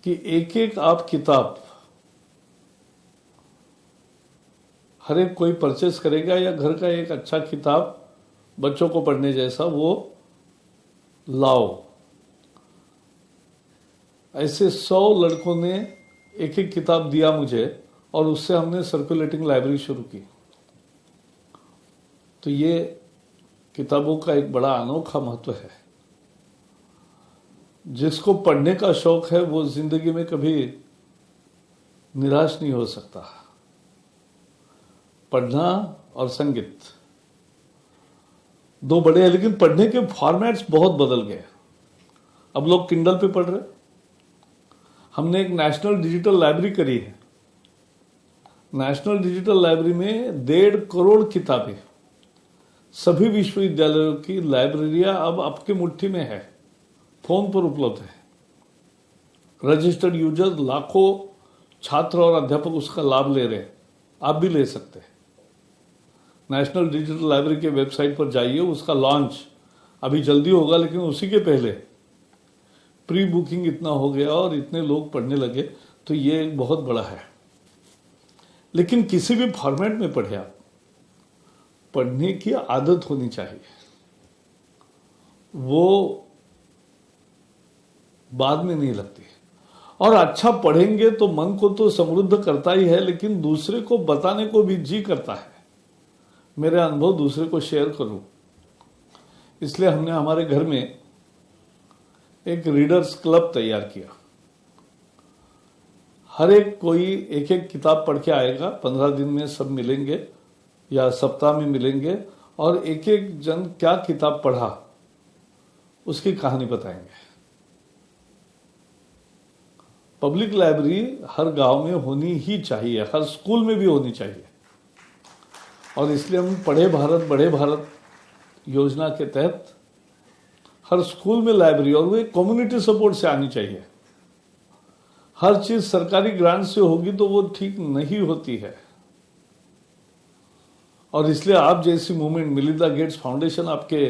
कि एक एक आप किताब, हर एक कोई परचेस करेगा या घर का एक अच्छा किताब बच्चों को पढ़ने जैसा वो लाओ। ऐसे 100 लड़कों ने एक एक किताब दिया मुझे, और उससे हमने सर्कुलेटिंग लाइब्रेरी शुरू की। तो ये किताबों का एक बड़ा अनोखा महत्व है। जिसको पढ़ने का शौक है वो जिंदगी में कभी निराश नहीं हो सकता। पढ़ना और संगीत दो बड़े हैं, लेकिन पढ़ने के फॉर्मेट्स बहुत बदल गए। अब लोग किंडल पे पढ़ रहे। हमने एक नेशनल डिजिटल लाइब्रेरी करी है। नेशनल डिजिटल लाइब्रेरी में 1.5 करोड़ किताबें, सभी विश्वविद्यालयों की लाइब्रेरियां अब आपके मुट्ठी में है, फोन पर उपलब्ध है। रजिस्टर्ड यूजर लाखों छात्र और अध्यापक उसका लाभ ले रहे हैं, आप भी ले सकते हैं। नेशनल डिजिटल लाइब्रेरी के वेबसाइट पर जाइए, उसका लॉन्च अभी जल्दी होगा, लेकिन उसी के पहले प्री बुकिंग इतना हो गया और इतने लोग पढ़ने लगे, तो ये एक बहुत बड़ा है। लेकिन किसी भी फॉर्मेट में पढ़े आप, पढ़ने की आदत होनी चाहिए। वो बाद में नहीं लगती। और अच्छा पढ़ेंगे तो मन को तो समृद्ध करता ही है, लेकिन दूसरे को बताने को भी जी करता है। मेरे अनुभव दूसरे को शेयर करूं, इसलिए हमने हमारे घर में एक रीडर्स क्लब तैयार किया। हर एक कोई एक एक किताब पढ़ के आएगा। 15 दिन में सब मिलेंगे या सप्ताह में मिलेंगे, और एक एक जन क्या किताब पढ़ा उसकी कहानी बताएंगे। पब्लिक लाइब्रेरी हर गांव में होनी ही चाहिए, हर स्कूल में भी होनी चाहिए। और इसलिए हम पढ़े भारत बढ़े भारत योजना के तहत हर स्कूल में लाइब्रेरी, और वो कम्युनिटी सपोर्ट से आनी चाहिए। हर चीज सरकारी ग्रांट से होगी तो वो ठीक नहीं होती है। और इसलिए आप जैसी मूवमेंट, मिलिंदा गेट्स फाउंडेशन आपके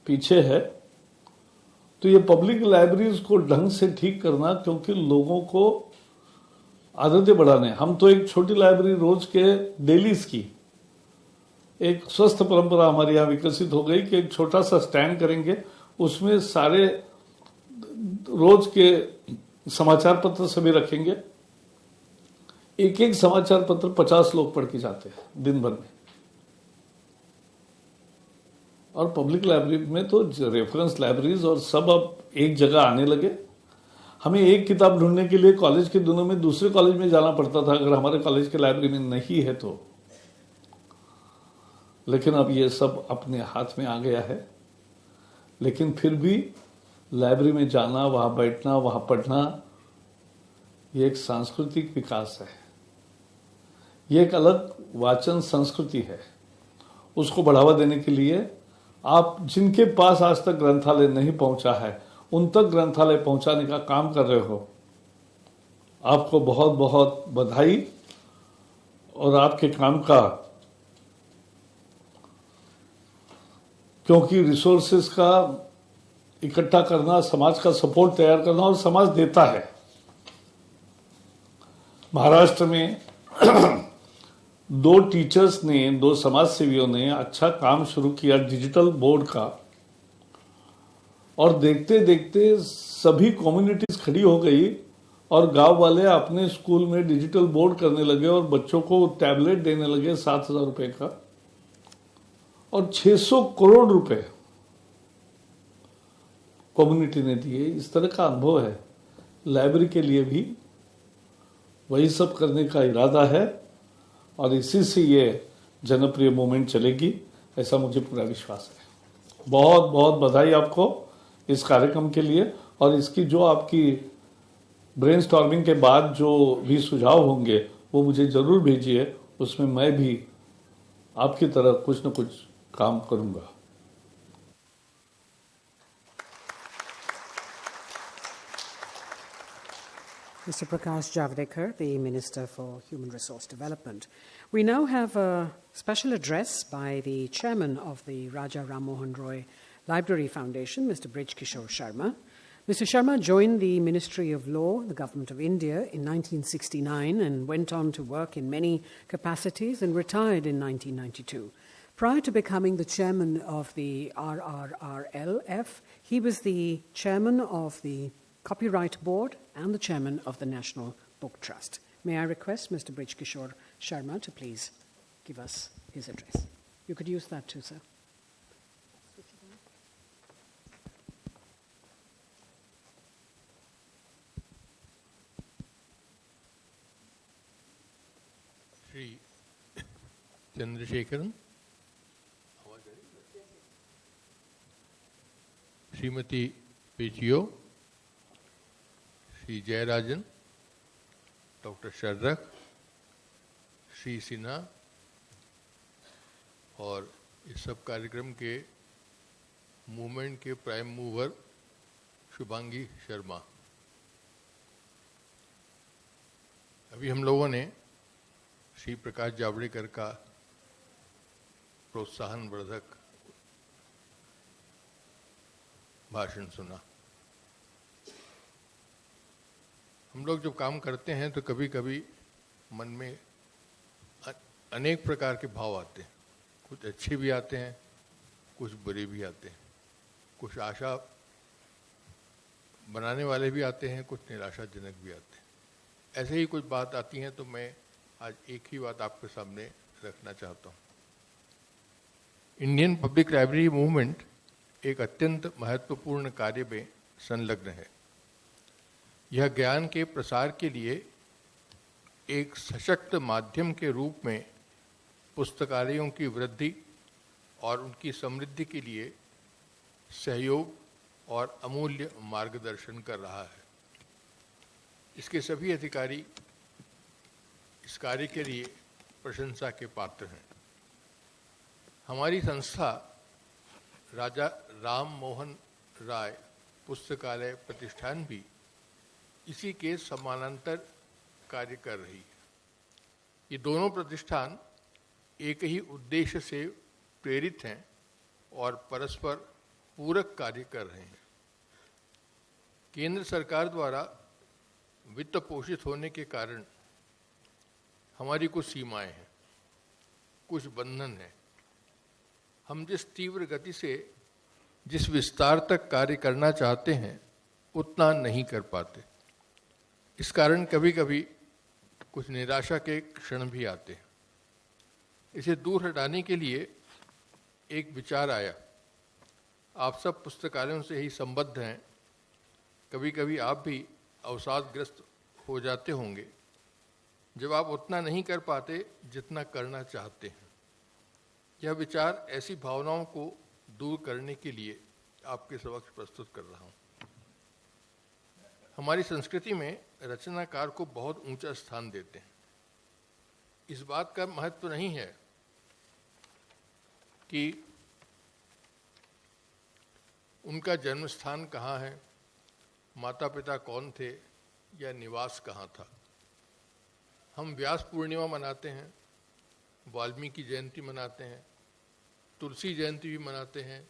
पीछे है। तो ये पब्लिक लाइब्रेरीज को ढंग से ठीक करना, क्योंकि लोगों को आदतें बढ़ाने। हम तो एक छोटी लाइब्रेरी रोज के डेलीज की एक स्वस्थ परंपरा हमारे यहाँ विकसित हो गई कि एक छोटा सा स्टैंड करेंगे, उसमें सारे रोज के समाचार पत्र सभी रखेंगे। एक एक समाचार पत्र 50 लोग पढ़ के जाते हैं दिन भर में। और पब्लिक लाइब्रेरी में तो रेफरेंस लाइब्रेरीज और सब अब एक जगह आने लगे। हमें एक किताब ढूंढने के लिए कॉलेज के दिनों में दूसरे कॉलेज में जाना पड़ता था, अगर हमारे कॉलेज के लाइब्रेरी में नहीं है तो। लेकिन अब ये सब अपने हाथ में आ गया है। लेकिन फिर भी लाइब्रेरी में जाना, वहाँ बैठना, वहाँ पढ़ना, ये एक सांस्कृतिक विकास है, ये एक अलग वाचन संस्कृति है। उसको बढ़ावा देने के लिए आप जिनके पास आज तक ग्रंथालय नहीं पहुंचा है, उन तक ग्रंथालय पहुंचाने का काम कर रहे हो। आपको बहुत बहुत बधाई और आपके काम का, क्योंकि रिसोर्सेज का इकट्ठा करना, समाज का सपोर्ट तैयार करना, और समाज देता है। महाराष्ट्र में दो टीचर्स ने, दो समाज सेवियों ने अच्छा काम शुरू किया डिजिटल बोर्ड का, और देखते देखते सभी कम्युनिटीज खड़ी हो गई और गांव वाले अपने स्कूल में डिजिटल बोर्ड करने लगे और बच्चों को टैबलेट देने लगे 7,000 रुपए का, और 600 करोड़ रुपए कम्युनिटी ने दिए। इस तरह का अनुभव है। लाइब्रेरी के लिए भी वही सब करने का इरादा है, और इसी से ये जनप्रिय मूवमेंट चलेगी, ऐसा मुझे पूरा विश्वास है। बहुत बहुत बधाई आपको इस कार्यक्रम के लिए, और इसकी जो आपकी ब्रेनस्टॉर्मिंग के बाद जो भी सुझाव होंगे वो मुझे जरूर भेजिए, उसमें मैं भी आपकी तरह कुछ न कुछ काम करूंगा। Mr. Prakash Javadekar, the Minister for Human Resource Development. We now have a special address by the Chairman of the Raja Ram Mohan Roy Library Foundation, Mr. Brij Kishore Sharma. Mr. Sharma joined the Ministry of Law, the Government of India, in 1969 and went on to work in many capacities and retired in 1992. Prior to becoming the chairman of the RRRLF, he was the chairman of the Copyright Board and the chairman of the National Book Trust. May I request Mr. Brij Kishore Sharma to please give us his address. You could use that too, sir. Shri Chandrasekharan, Srimati Pichio, Shri Jayarajan, Dr. Sharrak, Shri Sinha और इस सब कार्यक्रम के movement के prime mover Shubhangi Sharma. अभी हम लोगों ने श्री प्रकाश जावड़ेकर का प्रोत्साहन वर्धक भाषण सुना। हम लोग जब काम करते हैं तो कभी कभी मन में अनेक प्रकार के भाव आते हैं, कुछ अच्छे भी आते हैं, कुछ बुरे भी आते हैं, कुछ आशा बनाने वाले भी आते हैं, कुछ निराशाजनक भी आते हैं। ऐसे ही कुछ बात आती हैं तो मैं आज एक ही बात आपके सामने रखना चाहता हूँ। इंडियन पब्लिक लाइब्रेरी मूवमेंट एक अत्यंत महत्वपूर्ण कार्य में संलग्न है। यह ज्ञान के प्रसार के लिए एक सशक्त माध्यम के रूप में पुस्तकालयों की वृद्धि और उनकी समृद्धि के लिए सहयोग और अमूल्य मार्गदर्शन कर रहा है। इसके सभी अधिकारी इस कार्य के लिए प्रशंसा के पात्र हैं। हमारी संस्था राजा राम मोहन राय पुस्तकालय प्रतिष्ठान भी इसी के समानांतर कार्य कर रही है। ये दोनों प्रतिष्ठान एक ही उद्देश्य से प्रेरित हैं और परस्पर पूरक कार्य कर रहे हैं। केंद्र सरकार द्वारा वित्त पोषित होने के कारण हमारी कुछ सीमाएं हैं, कुछ बंधन हैं। हम जिस तीव्र गति से जिस विस्तार तक कार्य करना चाहते हैं उतना नहीं कर पाते। इस कारण कभी कभी कुछ निराशा के क्षण भी आते हैं। इसे दूर हटाने के लिए एक विचार आया। आप सब पुस्तकालयों से ही संबद्ध हैं, कभी कभी आप भी अवसादग्रस्त हो जाते होंगे जब आप उतना नहीं कर पाते जितना करना चाहते हैं। यह विचार ऐसी भावनाओं को दूर करने के लिए आपके समक्ष प्रस्तुत कर रहा हूँ। हमारी संस्कृति में रचनाकार को बहुत ऊंचा स्थान देते हैं। इस बात का महत्व नहीं है कि उनका जन्म स्थान कहाँ है, माता पिता कौन थे या निवास कहाँ था। हम व्यास पूर्णिमा मनाते हैं, वाल्मीकि जयंती मनाते हैं, तुलसी जयंती भी मनाते हैं,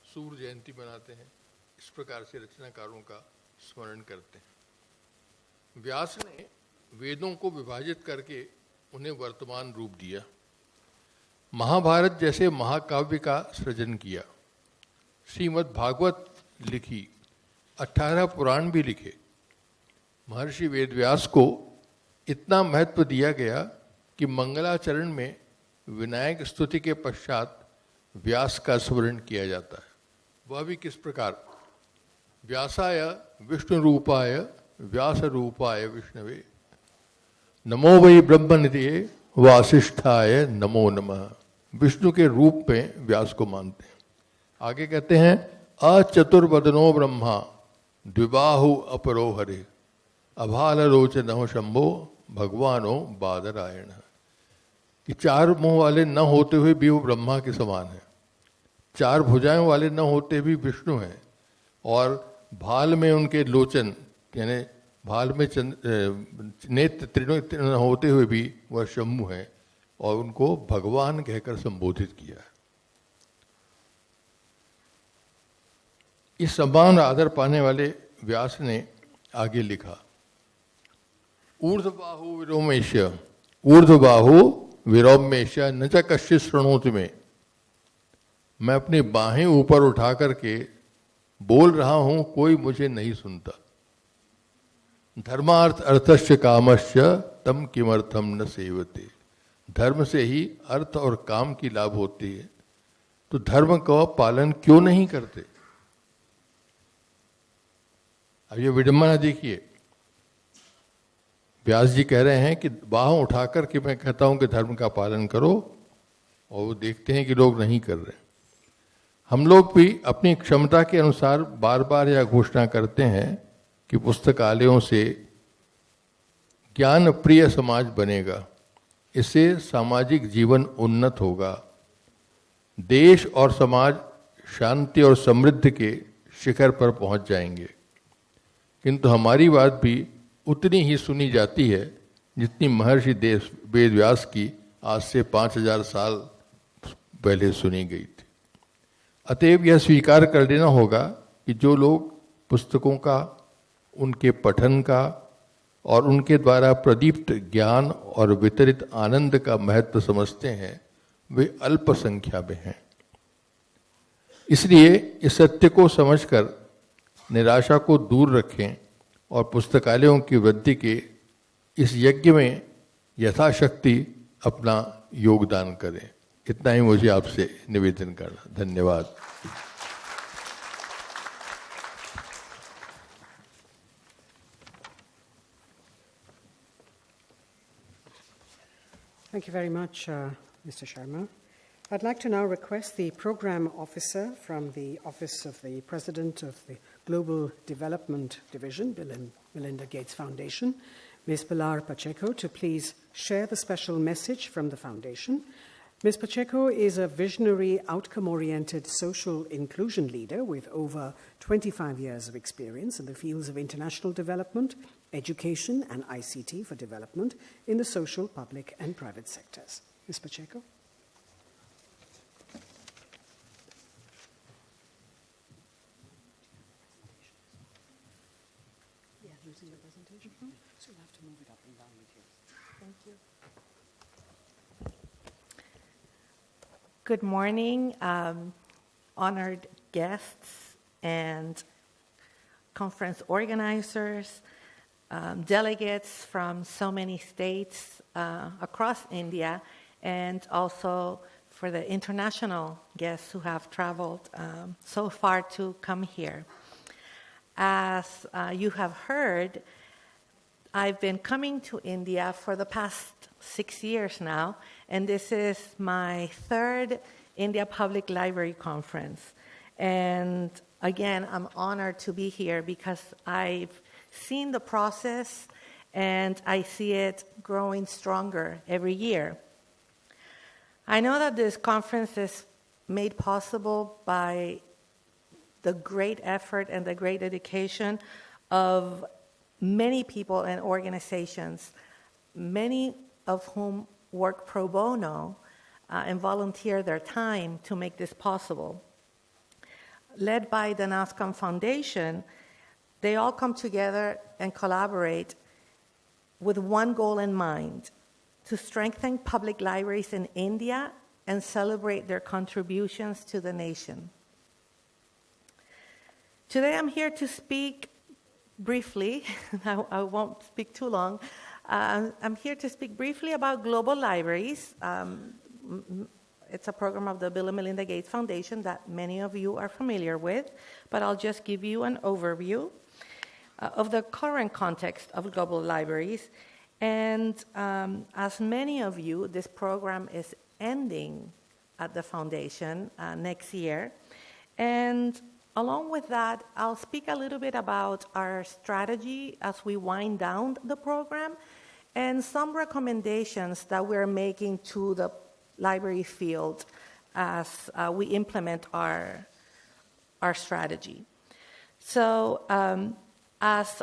सूर्य जयंती मनाते हैं। इस प्रकार से रचनाकारों का स्मरण करते हैं। व्यास ने वेदों को विभाजित करके उन्हें वर्तमान रूप दिया। महाभारत जैसे महाकाव्य का सृजन किया। श्रीमद् भागवत लिखी, 18 पुराण भी लिखे। महर्षि वेदव्यास को इतना महत्व दिया गया कि मंगलाचरण में विनायक स्तुति के पश्चात व्यास का स्मरण किया जाता है। वह भी किस प्रकार? व्यासाय विष्णु रूपाय व्यास रूपाय विष्णवे नमो वै ब्रह्मनिधये वासिष्ठाय नमो नमः। विष्णु के रूप में व्यास को मानते हैं। आगे कहते हैं अचतुर्वदनो ब्रह्मा द्विबाहु अपरो हरे अभाल रोचनो शंभो भगवानो बादरायण। कि 4 मुंह वाले न होते हुए भी वो ब्रह्मा के समान है, 4 भुजाएं वाले न होते भी विष्णु हैं, और भाल में उनके लोचन यानी भाल में नेत्र त्रिनेत्र न होते हुए भी वह शंभु हैं, और उनको भगवान कहकर संबोधित किया है। इस सम्मान आदर पाने वाले व्यास ने आगे लिखा, ऊर्ध्वबाहु विरोमेश ऊर्ध्वबाहु विरोमेश न च कश्चित् शृणोति में। मैं अपनी बाहें ऊपर उठा करके बोल रहा हूं, कोई मुझे नहीं सुनता। धर्मार्थ अर्थस्य कामस्य तम किमर्थम न सेवते। धर्म से ही अर्थ और काम की लाभ होती है, तो धर्म का पालन क्यों नहीं करते? अब ये विडंबना देखिए, व्यास जी कह रहे हैं कि बाह उठाकर के मैं कहता हूं कि धर्म का पालन करो, और वो देखते हैं कि लोग नहीं कर रहे। हम लोग भी अपनी क्षमता के अनुसार बार बार यह घोषणा करते हैं कि पुस्तकालयों से ज्ञान प्रिय समाज बनेगा, इससे सामाजिक जीवन उन्नत होगा, देश और समाज शांति और समृद्धि के शिखर पर पहुंच जाएंगे। किंतु हमारी बात भी उतनी ही सुनी जाती है जितनी महर्षि वेदव्यास की आज से 5000 साल पहले सुनी गई थी। अतएव यह स्वीकार कर लेना होगा कि जो लोग पुस्तकों का, उनके पठन का और उनके द्वारा प्रदीप्त ज्ञान और वितरित आनंद का महत्व समझते हैं, वे अल्प संख्या में हैं। इसलिए इस सत्य को समझकर निराशा को दूर रखें और पुस्तकालयों की वृद्धि के इस यज्ञ में यथाशक्ति अपना योगदान करें। इतना ही मुझे आपसे निवेदन करना। धन्यवाद। Thank you very much, Mr. Sharma. I'd like to now request the Program Officer from the Office of the President of the Global Development Division, Bill and Melinda Gates Foundation, Ms. Pilar Pacheco, to please share the special message from the Foundation. Ms. Pacheco is a visionary, outcome-oriented social inclusion leader with over 25 years of experience in the fields of international development, education, and ICT for development in the social, public, and private sectors. Ms. Pacheco. Using the presentation, so you'll have to move it up and down with you. Thank you. Good morning, honored guests and conference organizers, delegates from so many states across India, and also for the international guests who have traveled so far to come here. As you have heard, I've been coming to India for the past 6 years now, and this is my third India Public Library Conference. And again, I'm honored to be here because I've seen the process and I see it growing stronger every year. I know that this conference is made possible by the great effort and the great dedication of many people and organizations, many of whom work pro bono and volunteer their time to make this possible. Led by the NASCOM Foundation, they all come together and collaborate with one goal in mind: to strengthen public libraries in India and celebrate their contributions to the nation. Today I'm here to speak briefly, I won't speak too long. I'm here to speak briefly about global libraries. It's a program of the Bill and Melinda Gates Foundation that many of you are familiar with, but I'll just give you an overview of the current context of global libraries. And as many of you, this program is ending at the foundation next year. And along with that, I'll speak a little bit about our strategy as we wind down the program and some recommendations that we're making to the library field as we implement our strategy. So as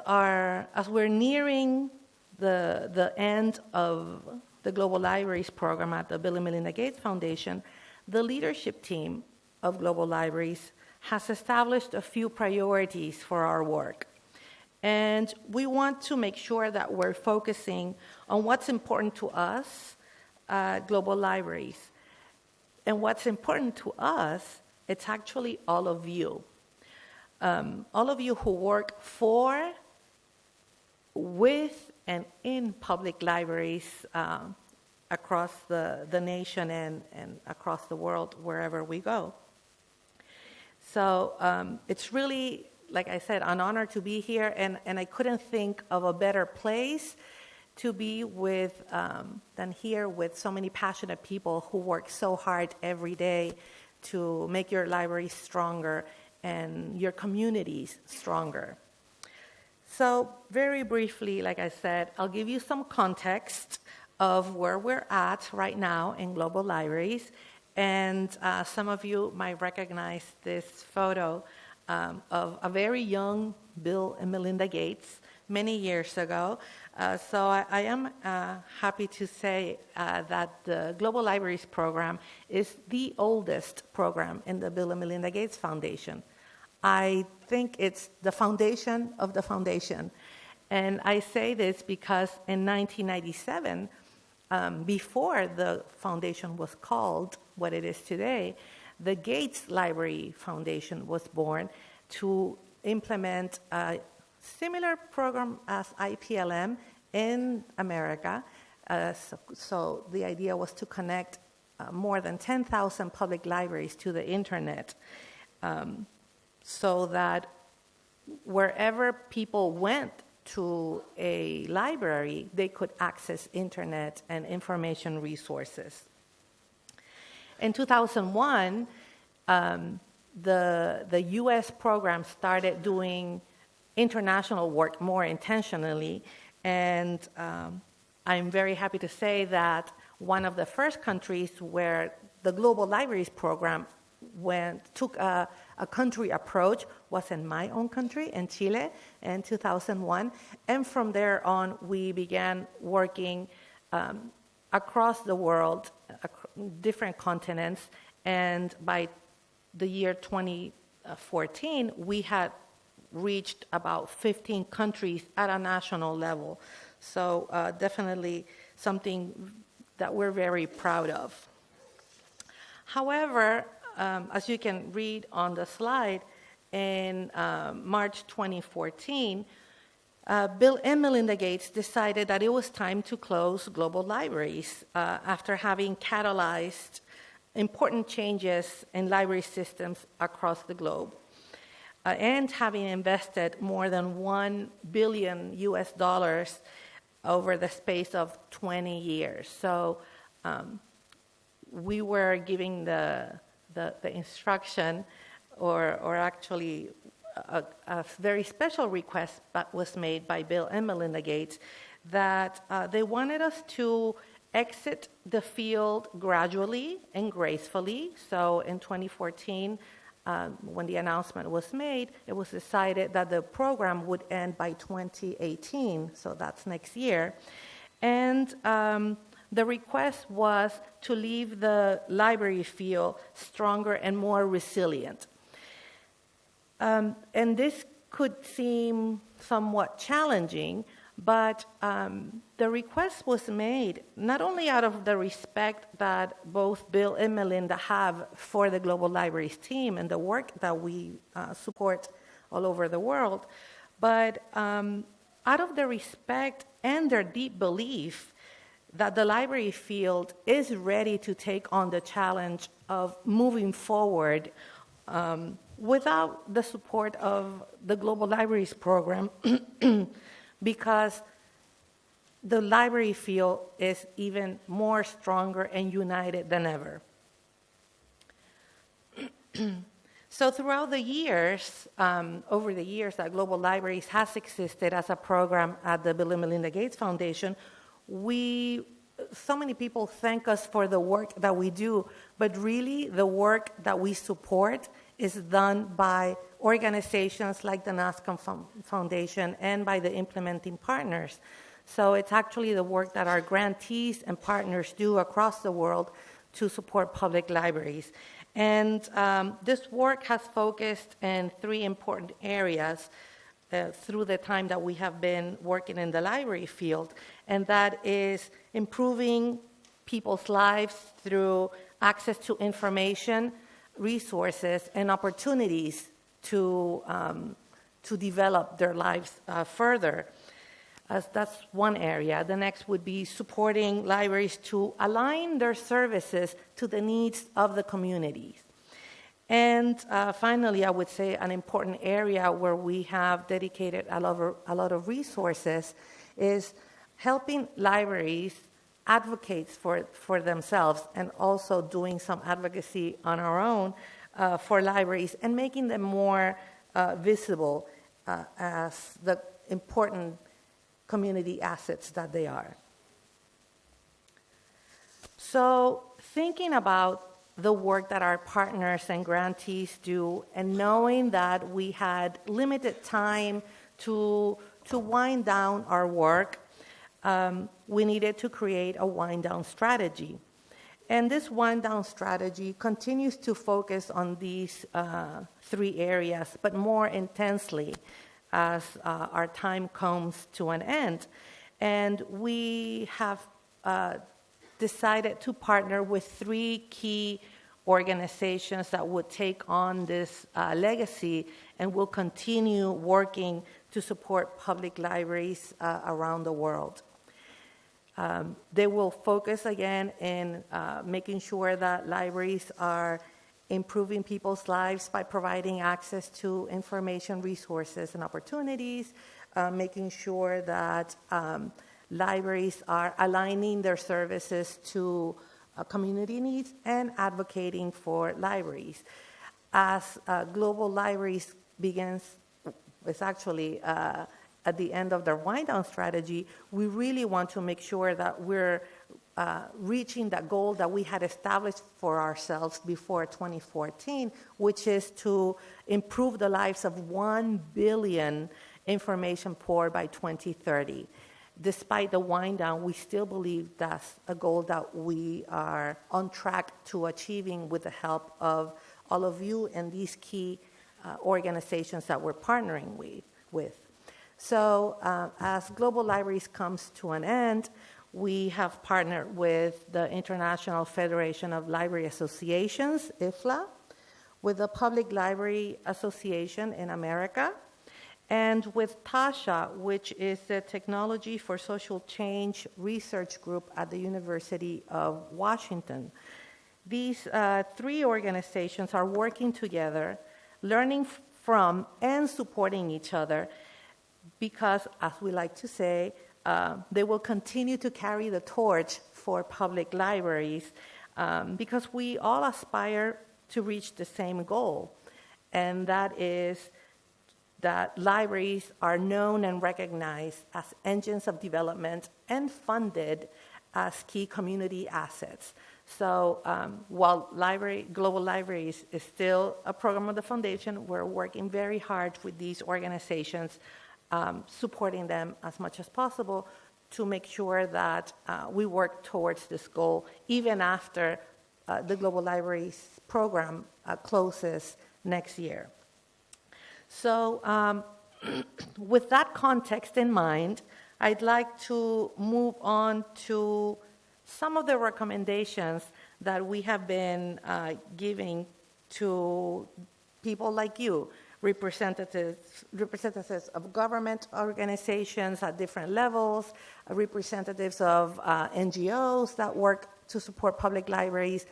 we're nearing the end of the Global Libraries program at the Bill and Melinda Gates Foundation, the leadership team of Global Libraries has established a few priorities for our work. And we want to make sure that we're focusing on what's important to us, Global Libraries. And what's important to us, it's actually all of you. All of you who work for, with, and in public libraries across the nation and across the world, wherever we go. So it's really, like I said, an honor to be here, and I couldn't think of a better place to be with than here with so many passionate people who work so hard every day to make your libraries stronger and your communities stronger. So very briefly, like I said, I'll give you some context of where we're at right now in global libraries. And some of you might recognize this photo of a very young Bill and Melinda Gates many years ago. So I am happy to say that the Global Libraries program is the oldest program in the Bill and Melinda Gates Foundation. I think it's the foundation of the foundation. And I say this because in 1997, before the foundation was called what it is today, the Gates Library Foundation was born to implement a similar program as IPLM in America. So the idea was to connect more than 10,000 public libraries to the internet so that wherever people went to a library, they could access internet and information resources. In 2001, the U.S. program started doing international work more intentionally, and I'm very happy to say that one of the first countries where the Global Libraries program took a country approach was in my own country, in Chile, in 2001. And from there on, we began working across the world, different continents. And by the year 2014, we had reached about 15 countries at a national level. So definitely something that we're very proud of. However, as you can read on the slide, in March 2014, Bill and Melinda Gates decided that it was time to close global libraries after having catalyzed important changes in library systems across the globe and having invested more than $1 billion over the space of 20 years. So we were giving the instruction, or actually a very special request that was made by Bill and Melinda Gates, that they wanted us to exit the field gradually and gracefully. So in 2014, when the announcement was made, it was decided that the program would end by 2018, so that's next year. And the request was to leave the library field stronger and more resilient. And this could seem somewhat challenging, but the request was made not only out of the respect that both Bill and Melinda have for the Global Libraries team and the work that we support all over the world, but out of the respect and their deep belief that the library field is ready to take on the challenge of moving forward without the support of the Global Libraries program, because the library field is even more stronger and united than ever. So throughout the years, over the years that Global Libraries has existed as a program at the Bill and Melinda Gates Foundation, so many people thank us for the work that we do, but really the work that we support is done by organizations like the NASCOM Foundation and by the implementing partners. So it's actually the work that our grantees and partners do across the world to support public libraries. And this work has focused in 3 important areas through the time that we have been working in the library field, and that is improving people's lives through access to information, resources, and opportunities to develop their lives further. That's one area. The next would be supporting libraries to align their services to the needs of the communities. And finally, I would say an important area where we have dedicated a lot of resources is helping libraries advocate for themselves, and also doing some advocacy on our own for libraries and making them more visible as the important community assets that they are. So thinking about the work that our partners and grantees do, and knowing that we had limited time to wind down our work, we needed to create a wind-down strategy. And this wind-down strategy continues to focus on these 3 areas, but more intensely as our time comes to an end. And we have decided to partner with 3 key organizations that would take on this legacy and will continue working to support public libraries around the world. They will focus again in making sure that libraries are improving people's lives by providing access to information, resources, and opportunities, making sure that libraries are aligning their services to community needs, and advocating for libraries. As Global Libraries is actually at the end of their wind-down strategy, we really want to make sure that we're reaching that goal that we had established for ourselves before 2014, which is to improve the lives of 1 billion information poor by 2030. Despite the wind-down, we still believe that's a goal that we are on track to achieving with the help of all of you and these key organizations that we're partnering with. So as Global Libraries comes to an end, we have partnered with the International Federation of Library Associations, IFLA, with the Public Library Association in America, and with TASHA, which is the Technology for Social Change Research Group at the University of Washington. These 3 organizations are working together, learning from and supporting each other, because, as we like to say, they will continue to carry the torch for public libraries because we all aspire to reach the same goal, and that is that libraries are known and recognized as engines of development and funded as key community assets. So while Global Libraries is still a program of the Foundation, we're working very hard with these organizations, supporting them as much as possible to make sure that we work towards this goal even after the Global Libraries program closes next year. So with that context in mind, I'd like to move on to some of the recommendations that we have been giving to people like you, representatives of government organizations at different levels, representatives of NGOs that work to support public libraries,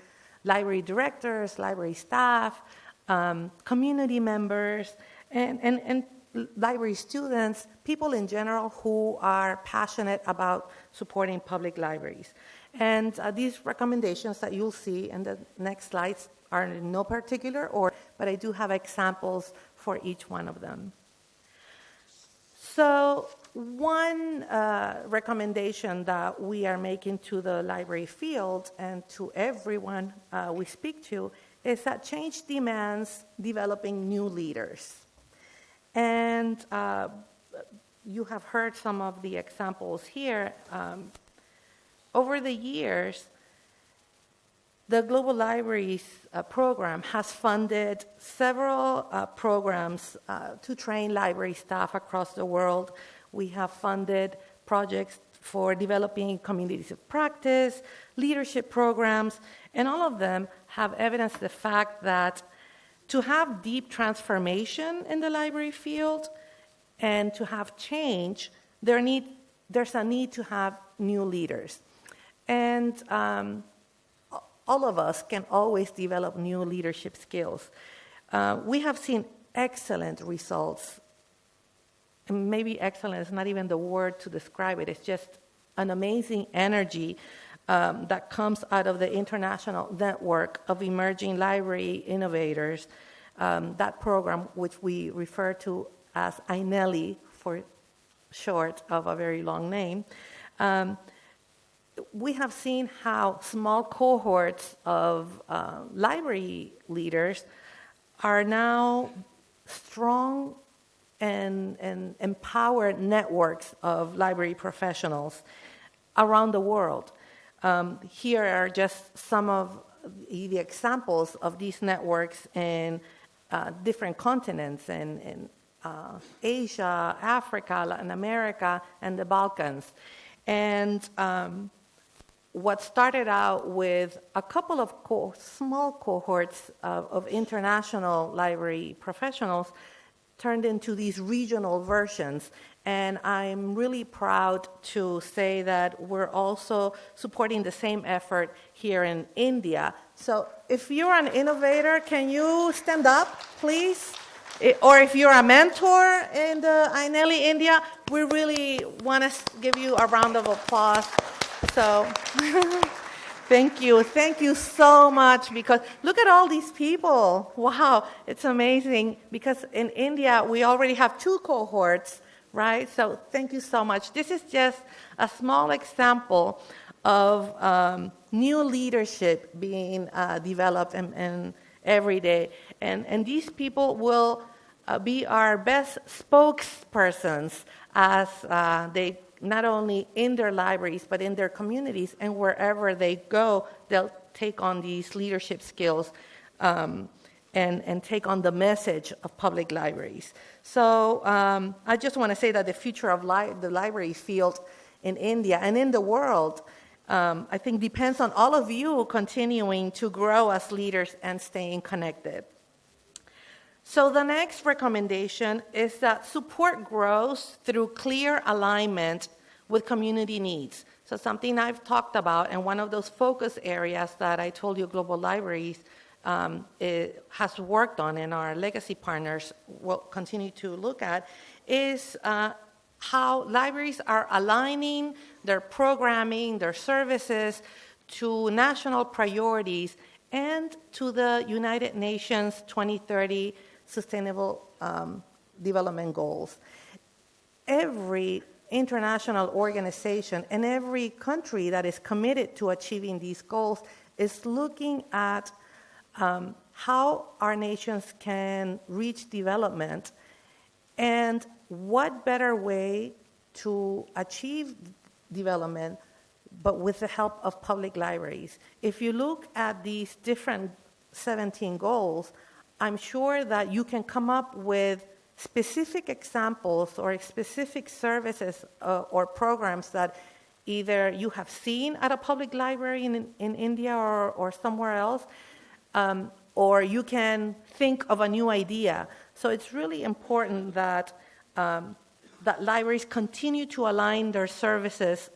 library directors, library staff, community members, and library students, people in general who are passionate about supporting public libraries. And these recommendations that you'll see in the next slides are in no particular order, but I do have examples for each one of them. So one recommendation that we are making to the library field and to everyone we speak to is that change demands developing new leaders. And you have heard some of the examples here. Over the years, the Global Libraries program has funded several programs to train library staff across the world. We have funded projects for developing communities of practice, leadership programs, and all of them have evidenced the fact that to have deep transformation in the library field and to have change, there's a need to have new leaders. And all of us can always develop new leadership skills. We have seen excellent results. And maybe excellent is not even the word to describe it. It's just an amazing energy that comes out of the international network of emerging library innovators. That program, which we refer to as INELI for short of a very long name, we have seen how small cohorts of library leaders are now strong and empowered networks of library professionals around the world. Here are just some of the examples of these networks in different continents, in Asia, Africa, Latin America, and the Balkans. And what started out with a couple of small cohorts of international library professionals turned into these regional versions. And I'm really proud to say that we're also supporting the same effort here in India. So if you're an innovator, can you stand up, please? Or if you're a mentor in the INELI India, we really want to give you a round of applause. So thank you. Thank you so much, because look at all these people. Wow, it's amazing, because in India, we already have 2 cohorts, right? So thank you so much. This is just a small example of new leadership being developed and every day. And these people will be our best spokespersons as they, not only in their libraries, but in their communities, and wherever they go, they'll take on these leadership skills and take on the message of public libraries. So I just want to say that the future of the library field in India and in the world, I think, depends on all of you continuing to grow as leaders and staying connected. So the next recommendation is that support grows through clear alignment with community needs. So something I've talked about, and one of those focus areas that I told you Global Libraries has worked on, and our legacy partners will continue to look at, is how libraries are aligning their programming, their services, to national priorities and to the United Nations 2030 Sustainable Development Goals. Every international organization and every country that is committed to achieving these goals is looking at how our nations can reach development, and what better way to achieve development but with the help of public libraries. If you look at these different 17 goals, I'm sure that you can come up with specific examples or specific services or programs that either you have seen at a public library in India or somewhere else, or you can think of a new idea. So it's really important that that libraries continue to align their services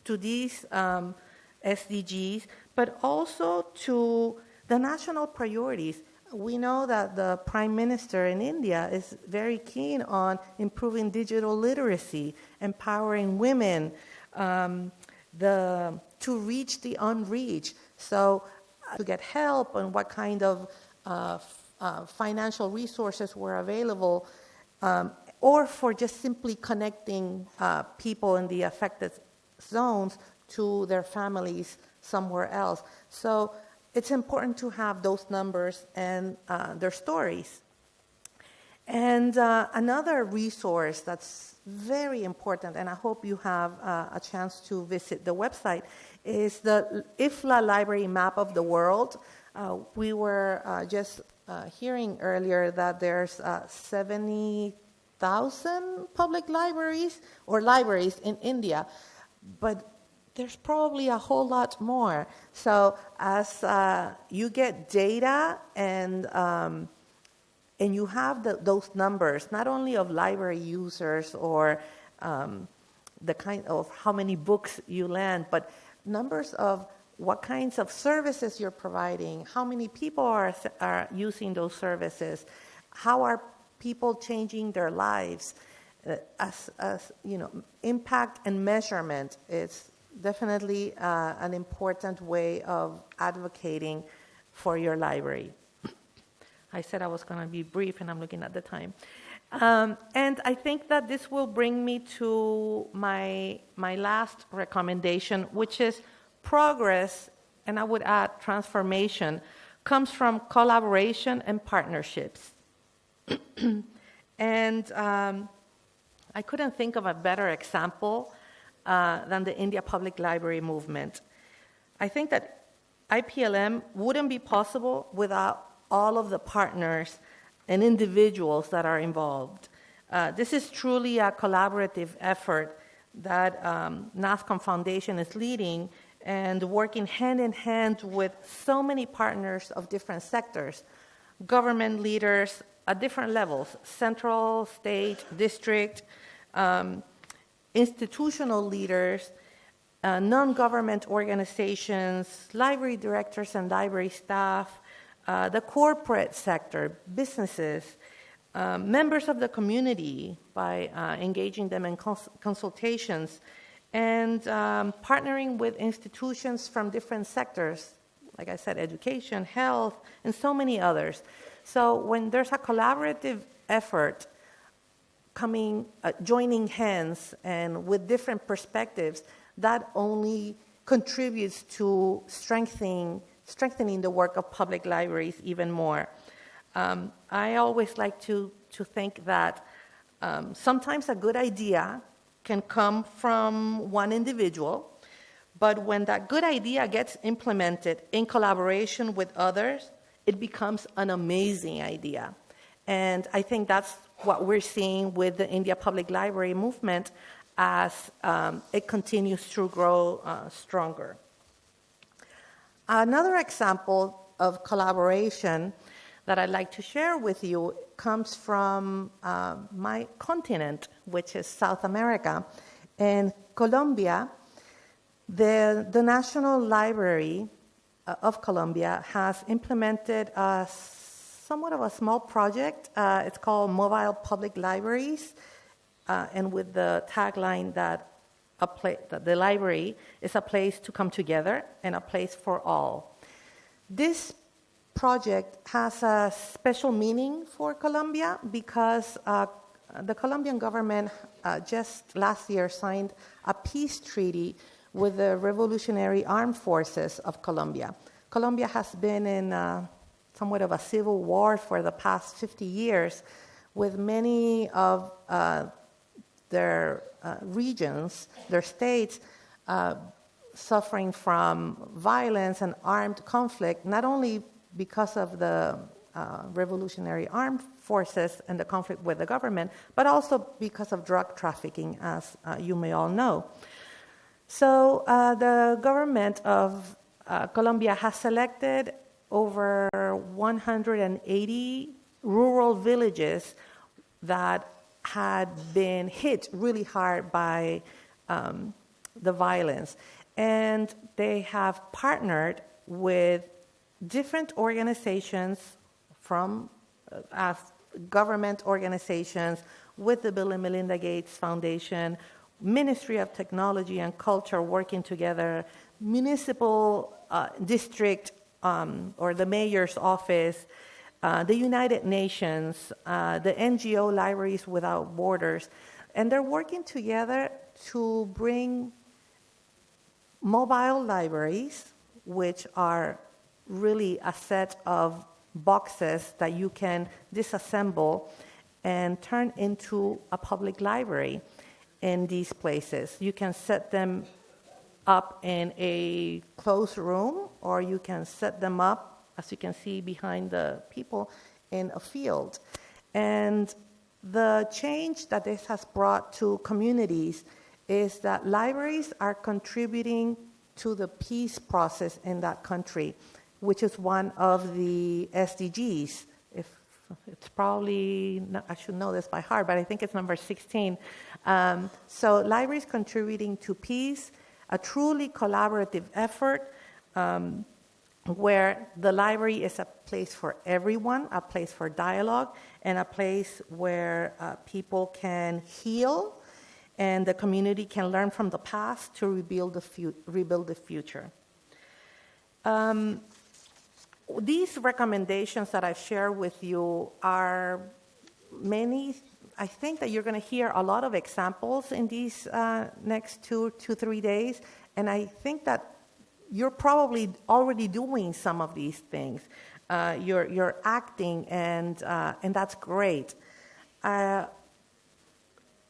to these SDGs, but also to the national priorities. We know that the Prime Minister in India is very keen on improving digital literacy, empowering women, to reach the unreached. So to get help and what kind of financial resources were available, or for just simply connecting people in the affected zones to their families somewhere else. So it's important to have those numbers and their stories. And another resource that's very important, and I hope you have a chance to visit the website, is the IFLA Library Map of the World. We were just hearing earlier that there's 70,000 public libraries or libraries in India, but there's probably a whole lot more. So as you get data and you have those numbers, not only of library users or the kind of how many books you lend, but numbers of what kinds of services you're providing, how many people are using those services, how are people changing their lives, as you know, impact and measurement is definitely an important way of advocating for your library. I said I was going to be brief, and I'm looking at the time. And I think that this will bring me to my last recommendation, which is progress, and I would add transformation, comes from collaboration and partnerships. And I couldn't think of a better example than the India Public Library movement. I think that IPLM wouldn't be possible without all of the partners and individuals that are involved. This is truly a collaborative effort that NASCOM Foundation is leading and working hand in hand with so many partners of different sectors, government leaders at different levels, central, state, district, institutional leaders, non-government organizations, library directors and library staff, the corporate sector, businesses, members of the community by engaging them in consultations, and partnering with institutions from different sectors, like I said, education, health, and so many others. So when there's a collaborative effort joining hands and with different perspectives, that only contributes to strengthening the work of public libraries even more. I always like to think that sometimes a good idea can come from one individual, but when that good idea gets implemented in collaboration with others, it becomes an amazing idea. And I think that's what we're seeing with the India Public Library movement as it continues to grow stronger. Another example of collaboration that I'd like to share with you comes from my continent, which is South America. In Colombia, the National Library of Colombia has implemented somewhat of a small project. It's called Mobile Public Libraries, and with the tagline that the library is a place to come together and a place for all. This project has a special meaning for Colombia because the Colombian government just last year signed a peace treaty with the Revolutionary Armed Forces of Colombia. Colombia has been in somewhat of a civil war for the past 50 years, with many of their regions, their states, suffering from violence and armed conflict, not only because of the Revolutionary Armed Forces and the conflict with the government, but also because of drug trafficking, as you may all know. So the government of Colombia has selected over 180 rural villages that had been hit really hard by the violence. And they have partnered with different organizations from government organizations, with the Bill and Melinda Gates Foundation, Ministry of Technology and Culture working together, municipal district or the mayor's office, the United Nations, the NGO Libraries Without Borders, and they're working together to bring mobile libraries, which are really a set of boxes that you can disassemble and turn into a public library in these places. You can set them up in a closed room, or you can set them up, as you can see behind the people, in a field. And the change that this has brought to communities is that libraries are contributing to the peace process in that country, which is one of the SDGs. It's probably, I should know this by heart, but I think it's number 16. So libraries contributing to peace, a truly collaborative effort where the library is a place for everyone, a place for dialogue, and a place where people can heal and the community can learn from the past to rebuild the future. These recommendations that I've shared with you are many. I think that you're going to hear a lot of examples in these next 2 to 3 days, and I think that you're probably already doing some of these things. You're acting, and that's great.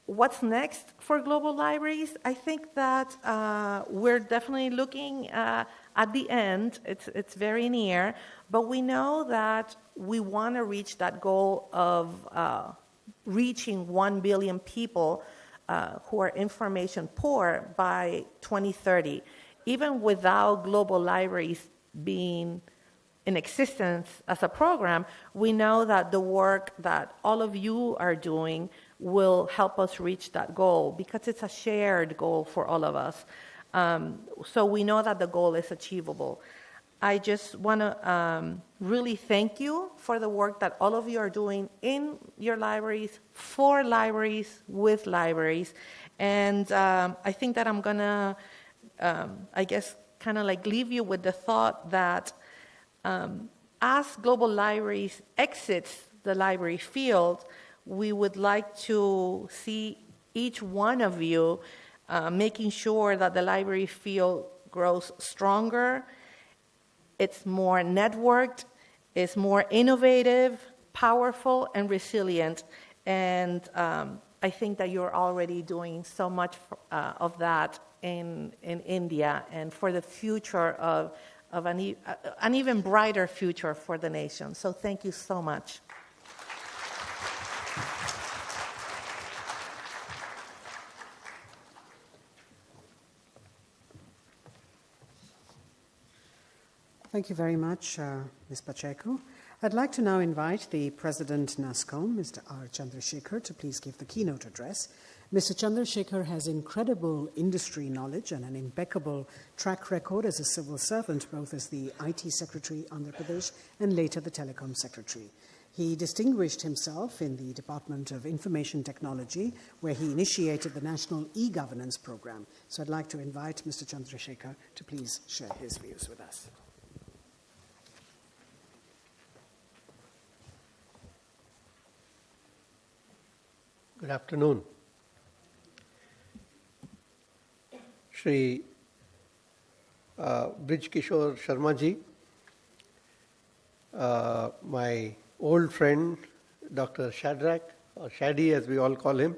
What's next for global libraries? I think that we're definitely looking at the end. It's very near, but we know that we want to reach that goal of reaching 1 billion people who are information poor by 2030. Even without global libraries being in existence as a program, we know that the work that all of you are doing will help us reach that goal, because it's a shared goal for all of us. So we know that the goal is achievable. I just want to really thank you for the work that all of you are doing in your libraries, for libraries, with libraries. And I think that I'm going to, I guess, kind of like leave you with the thought that as Global Libraries exits the library field, we would like to see each one of you making sure that the library field grows stronger, it's more networked, it's more innovative, powerful, and resilient. And I think that you're already doing so much of that in India, and for the future of an even brighter future for the nation. So thank you so much. Thank you very much, Ms. Pacheco. I'd like to now invite the President NASCOM, Mr. R. Chandrasekhar, to please give the keynote address. Mr. Chandrasekhar has incredible industry knowledge and an impeccable track record as a civil servant, both as the IT Secretary, Andhra Pradesh, and later the Telecom Secretary. He distinguished himself in the Department of Information Technology, where he initiated the National E-Governance Program. So I'd like to invite Mr. Chandrasekhar to please share his views with us. Good afternoon. Shri Brij Kishore Sharma ji, my old friend Dr. Shadrach, or Shadi as we all call him,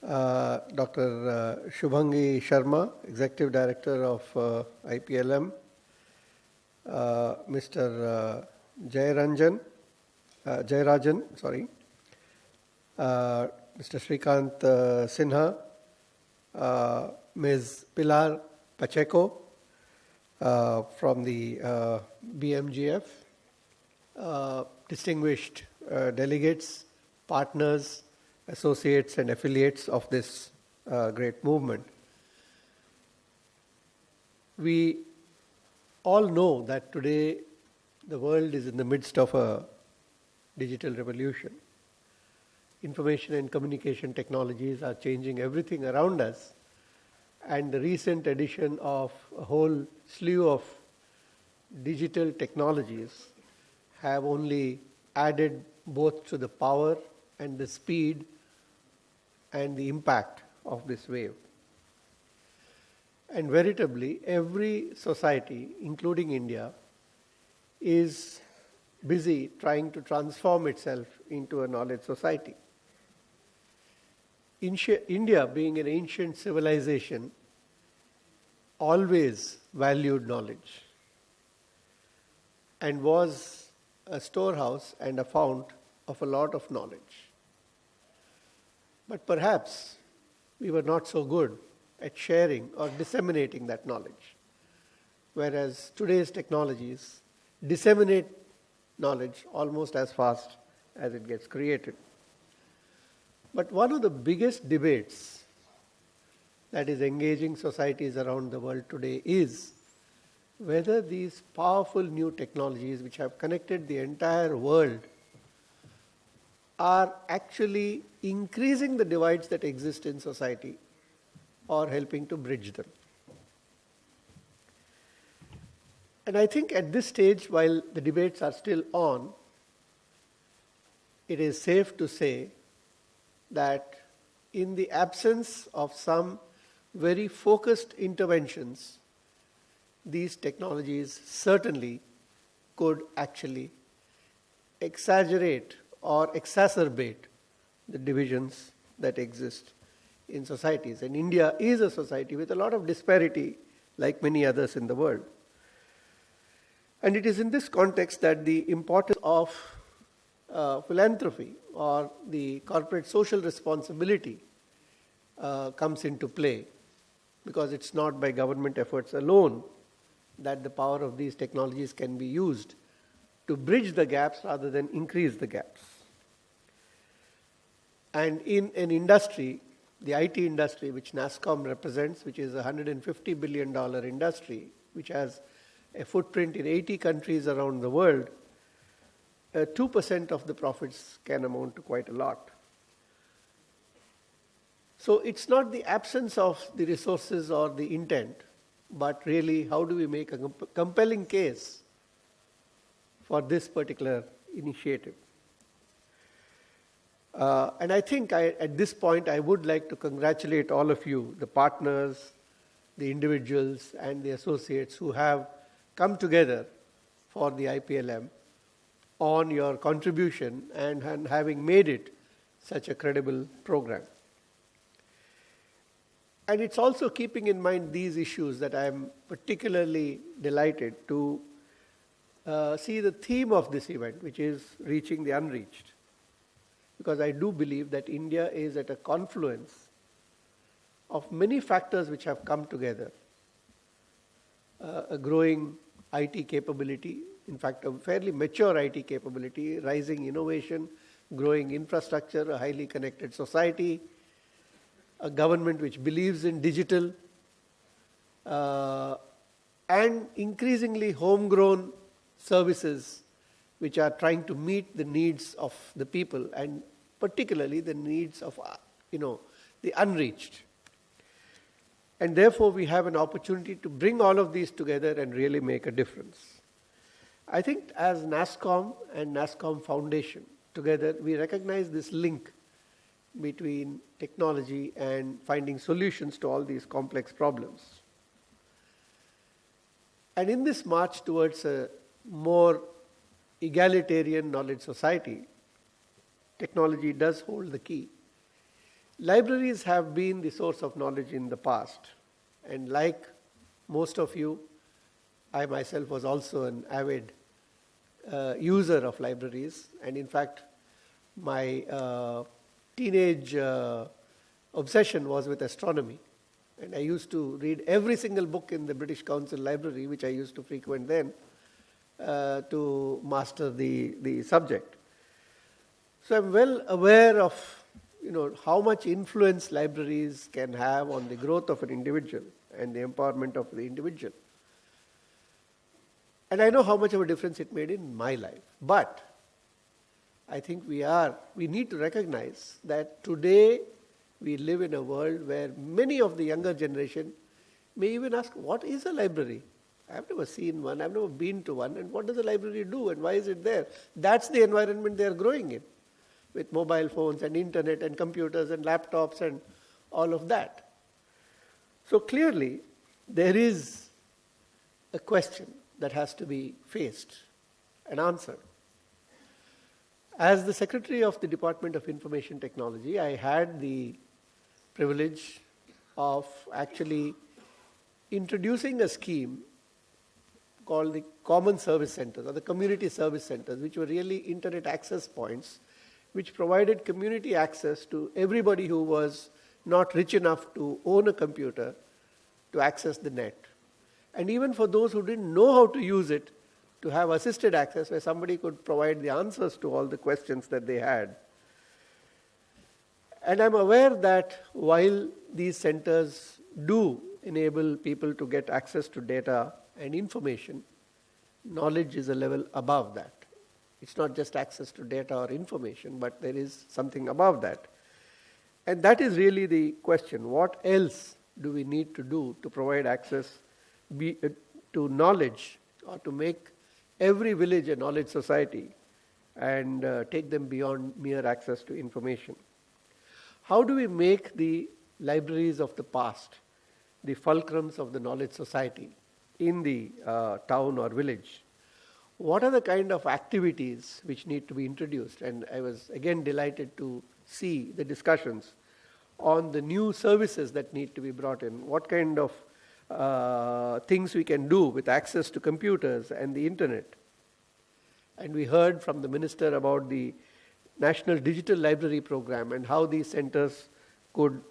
Dr. Shubhangi Sharma, Executive Director of IPLM, Mr. Jayarajan, Mr. Shrikant Sinha, Ms. Pilar Pacheco from the BMGF, distinguished delegates, partners, associates and affiliates of this great movement. We all know that today the world is in the midst of a digital revolution. Information and communication technologies are changing everything around us, and the recent addition of a whole slew of digital technologies have only added both to the power and the speed and the impact of this wave. And veritably, every society, including India, is busy trying to transform itself into a knowledge society. India, being an ancient civilization, always valued knowledge and was a storehouse and a fount of a lot of knowledge. But perhaps we were not so good at sharing or disseminating that knowledge, whereas today's technologies disseminate knowledge almost as fast as it gets created. But one of the biggest debates that is engaging societies around the world today is whether these powerful new technologies which have connected the entire world are actually increasing the divides that exist in society or helping to bridge them. And I think at this stage, while the debates are still on, it is safe to say that in the absence of some very focused interventions, these technologies certainly could actually exaggerate or exacerbate the divisions that exist in societies. And India is a society with a lot of disparity, like many others in the world. And it is in this context that the importance of philanthropy or the corporate social responsibility comes into play, because it's not by government efforts alone that the power of these technologies can be used to bridge the gaps rather than increase the gaps. And in an industry, the IT industry, which NASSCOM represents, which is a $150 billion industry, which has a footprint in 80 countries around the world, 2% of the profits can amount to quite a lot. So it's not the absence of the resources or the intent, but really how do we make a compelling case for this particular initiative. And I think at this point I would like to congratulate all of you, the partners, the individuals and the associates who have come together for the IPLM on your contribution and having made it such a credible program. And it's also keeping in mind these issues that I am particularly delighted to see the theme of this event, which is reaching the unreached. Because I do believe that India is at a confluence of many factors which have come together. A growing IT capability, in fact, a fairly mature IT capability, rising innovation, growing infrastructure, a highly connected society, a government which believes in digital, and increasingly homegrown services which are trying to meet the needs of the people and particularly the needs of, the unreached. And therefore, we have an opportunity to bring all of these together and really make a difference. I think as NASSCOM and NASSCOM Foundation together, we recognize this link between technology and finding solutions to all these complex problems. And in this march towards a more egalitarian knowledge society, technology does hold the key. Libraries have been the source of knowledge in the past, and like most of you, I myself was also an avid user of libraries, and in fact, my teenage obsession was with astronomy, and I used to read every single book in the British Council Library, which I used to frequent then, to master the subject. So I'm well aware of how much influence libraries can have on the growth of an individual and the empowerment of the individual. And I know how much of a difference it made in my life. But I think we need to recognize that today we live in a world where many of the younger generation may even ask, what is a library? I've never seen one, I've never been to one, and what does a library do and why is it there? That's the environment they are growing in, with mobile phones and internet and computers and laptops and all of that. So clearly, there is a question that has to be faced and answered. As the Secretary of the Department of Information Technology, I had the privilege of actually introducing a scheme called the Common Service Centers or the Community Service Centers, which were really internet access points, which provided community access to everybody who was not rich enough to own a computer to access the net. And even for those who didn't know how to use it, to have assisted access where somebody could provide the answers to all the questions that they had. And I'm aware that while these centers do enable people to get access to data and information, knowledge is a level above that. It's not just access to data or information, but there is something above that. And that is really the question. What else do we need to do to provide access to knowledge, or to make every village a knowledge society and take them beyond mere access to information? How do we make the libraries of the past the fulcrums of the knowledge society in the town or village? What are the kind of activities which need to be introduced? And I was again delighted to see the discussions on the new services that need to be brought in. What kind of things we can do with access to computers and the internet. And we heard from the minister about the National Digital Library Program and how these centers could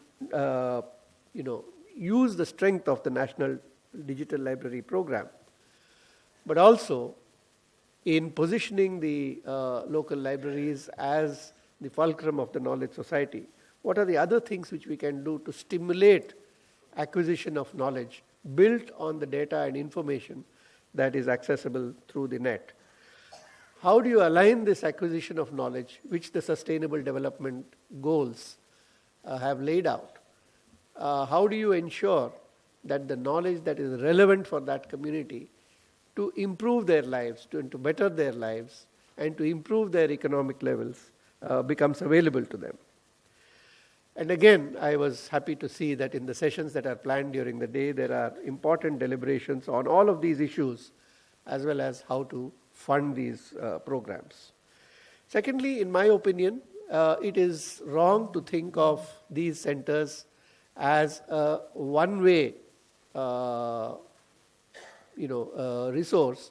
use the strength of the National Digital Library Program. But also in positioning the local libraries as the fulcrum of the knowledge society. What are the other things which we can do to stimulate acquisition of knowledge built on the data and information that is accessible through the net? How do you align this acquisition of knowledge, which the Sustainable Development Goals have laid out? How do you ensure that the knowledge that is relevant for that community to improve their lives, to better their lives, and to improve their economic levels becomes available to them? And again, I was happy to see that in the sessions that are planned during the day, there are important deliberations on all of these issues, as well as how to fund these programs. Secondly, in my opinion, it is wrong to think of these centers as a one-way resource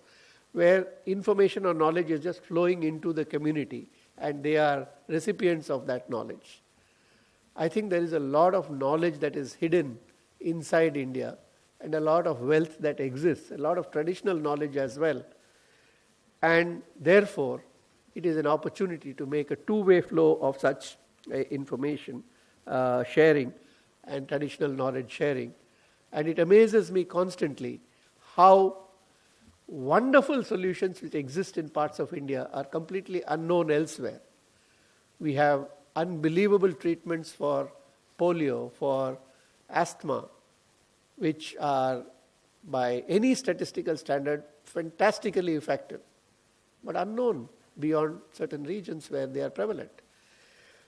where information or knowledge is just flowing into the community and they are recipients of that knowledge. I think there is a lot of knowledge that is hidden inside India and a lot of wealth that exists, a lot of traditional knowledge as well. And therefore, it is an opportunity to make a two-way flow of such information sharing and traditional knowledge sharing. And it amazes me constantly how wonderful solutions which exist in parts of India are completely unknown elsewhere. We have unbelievable treatments for polio, for asthma, which are by any statistical standard fantastically effective, but unknown beyond certain regions where they are prevalent.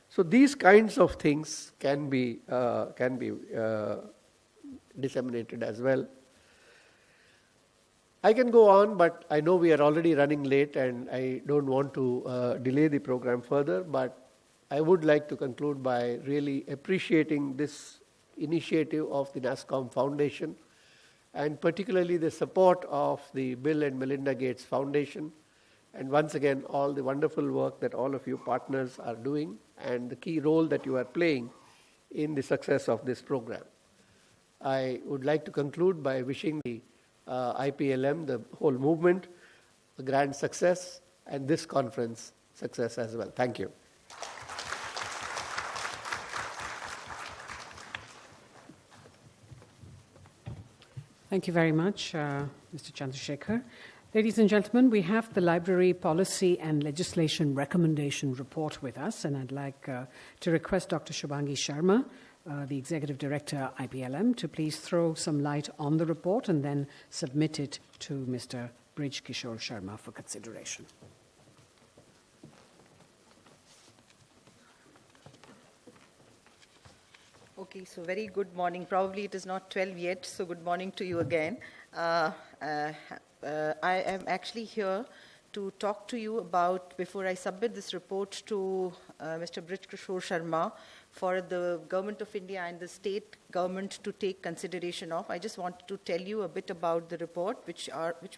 So these kinds of things can be disseminated as well. I can go on, but I know we are already running late and I don't want to delay the program further, but I would like to conclude by really appreciating this initiative of the NASCOM Foundation and particularly the support of the Bill and Melinda Gates Foundation, and once again all the wonderful work that all of you partners are doing and the key role that you are playing in the success of this program. I would like to conclude by wishing the IPLM, the whole movement, a grand success, and this conference success as well. Thank you. Thank you very much, Mr. Chandrasekhar. Ladies and gentlemen, we have the Library Policy and Legislation Recommendation Report with us, and I'd like to request Dr. Shubhangi Sharma, the Executive Director, IPLM, to please throw some light on the report and then submit it to Mr. Brij Kishore Sharma for consideration. Okay, so very good morning. Probably it is not 12 yet, so good morning to you again. I am actually here to talk to you about, before I submit this report to Mr. Brij Kishore Sharma for the Government of India and the state government to take consideration of, I just wanted to tell you a bit about the report which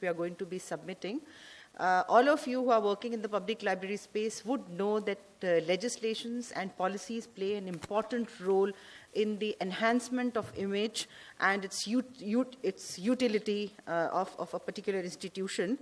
we are going to be submitting. All of you who are working in the public library space would know that legislations and policies play an important role in the enhancement of image and its utility of a particular institution.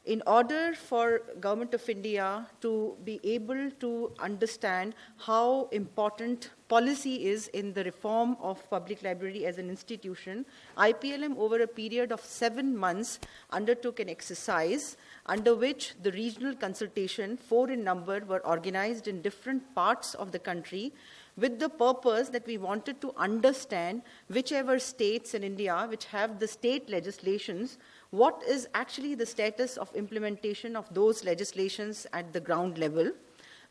In order for Government of India to be able to understand how important policy is in the reform of public library as an institution, IPLM over a period of 7 months undertook an exercise under which the regional consultation, 4 in number, were organized in different parts of the country with the purpose that we wanted to understand whichever states in India which have the state legislations, what is actually the status of implementation of those legislations at the ground level.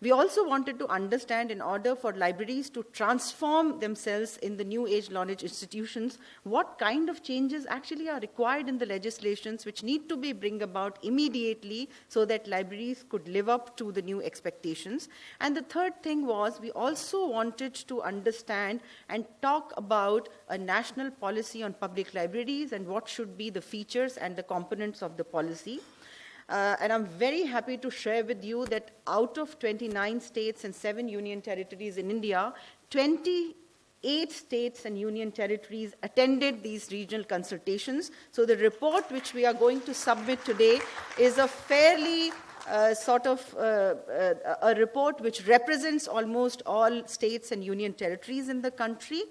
We also wanted to understand, in order for libraries to transform themselves in the new age knowledge institutions, what kind of changes actually are required in the legislations which need to be bring about immediately so that libraries could live up to the new expectations. And the third thing was, we also wanted to understand and talk about a national policy on public libraries and what should be the features and the components of the policy. And I'm very happy to share with you that out of 29 states and 7 union territories in India, 28 states and union territories attended these regional consultations. So the report which we are going to submit today is a fairly a report which represents almost all states and union territories in the country.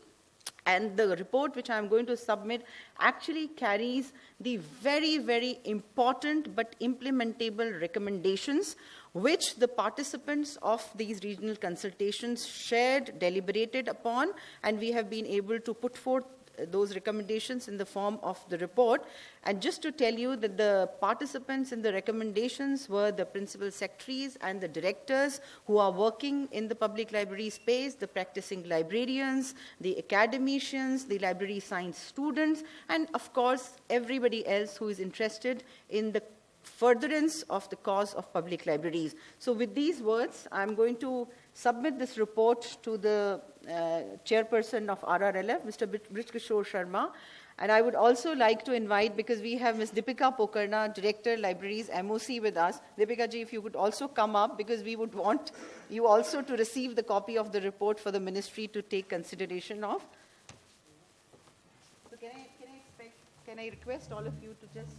And the report which I am going to submit actually carries the very, very important but implementable recommendations which the participants of these regional consultations shared, deliberated upon, and we have been able to put forth those recommendations in the form of the report. And just to tell you that the participants in the recommendations were the principal secretaries and the directors who are working in the public library space, the practicing librarians, the academicians, the library science students, and of course everybody else who is interested in the furtherance of the cause of public libraries. So with these words, I'm going to submit this report to the chairperson of RRLF, Mr. Brij Kishore Sharma. And I would also like to invite, because we have Ms. Deepika Pokarna, Director, Libraries, MOC with us. Deepika ji, if you could also come up, because we would want you also to receive the copy of the report for the ministry to take consideration of. So can I request all of you to just...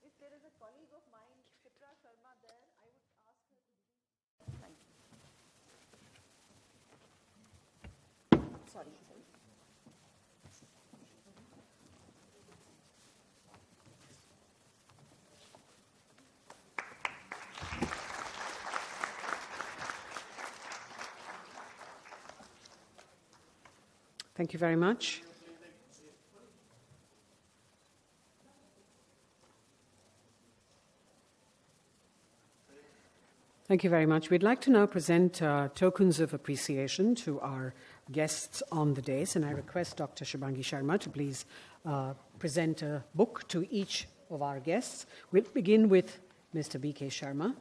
If there is Sorry. Thank you very much. Thank you very much. We'd like to now present tokens of appreciation to our guests on the dais, and I request Dr. Shubhangi Sharma to please present a book to each of our guests. We'll begin with Mr. B.K. Sharma.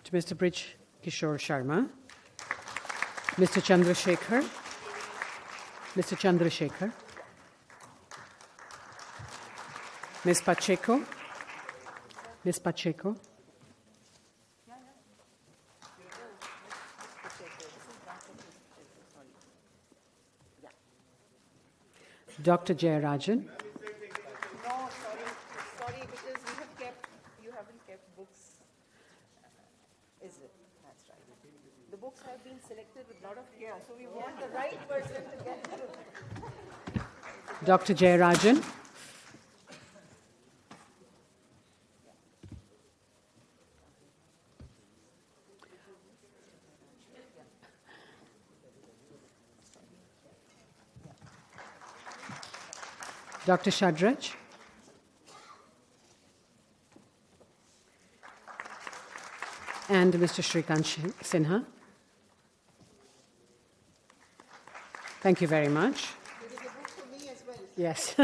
To Mr. Brij Kishore Sharma, Mr. Chandrasekhar, Ms. Pacheco, Dr. Jayarajan, No, sorry, because you haven't kept books. Is it? That's right. The books have been selected with a lot of care, so we want the right person to get them. Dr. Jayarajan, Dr. Shadrach, and Mr. Shrikant Sinha. Thank you very much. Yes.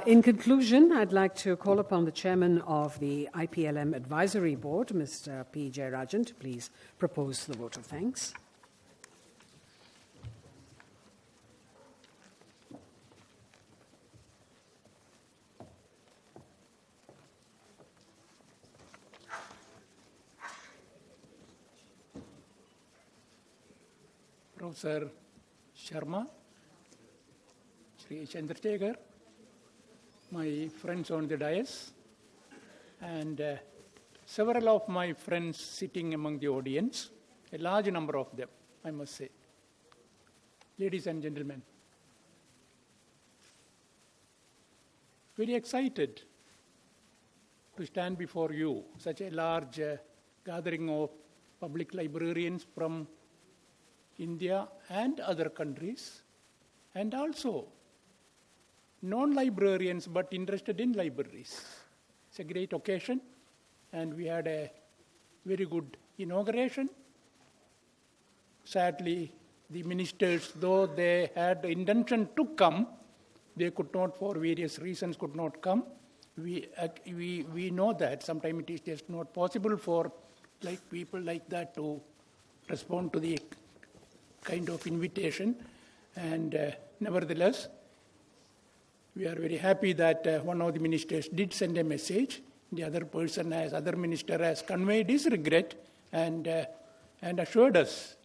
In conclusion, I'd like to call upon the chairman of the IPLM Advisory Board, Mr. P. Jayarajan, to please propose the vote of thanks. Professor Sharma, Sri Chandrasekhar, my friends on the dais, and several of my friends sitting among the audience, a large number of them, I must say. Ladies and gentlemen, very excited to stand before you, such a large gathering of public librarians from India and other countries, and also non-librarians but interested in libraries. It's a great occasion, and we had a very good inauguration. Sadly, the ministers, though they had the intention to come, they could not, for various reasons, could not come. We know that sometimes it is just not possible for people like that to respond to the kind of invitation, and nevertheless, we are very happy that one of the ministers did send a message. The other minister has conveyed his regret and assured us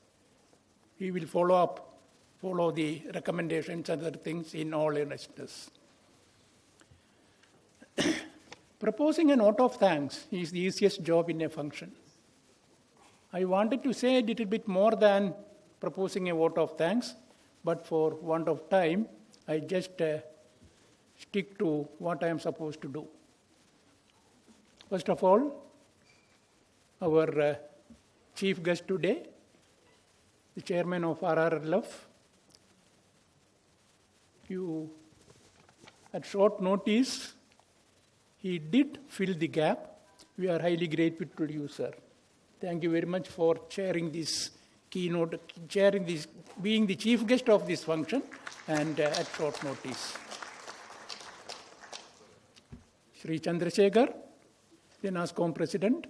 he will follow the recommendations and other things in all earnestness. Proposing a note of thanks is the easiest job in a function. I wanted to say a little bit more than proposing a vote of thanks, but for want of time, I just stick to what I am supposed to do. First of all, our chief guest today, the chairman of RRLF, at short notice, he did fill the gap. We are highly grateful to you, sir. Thank you very much for chairing this keynote, being the chief guest of this function, and at short notice. Sri Chandrasekhar, the NASCOM president,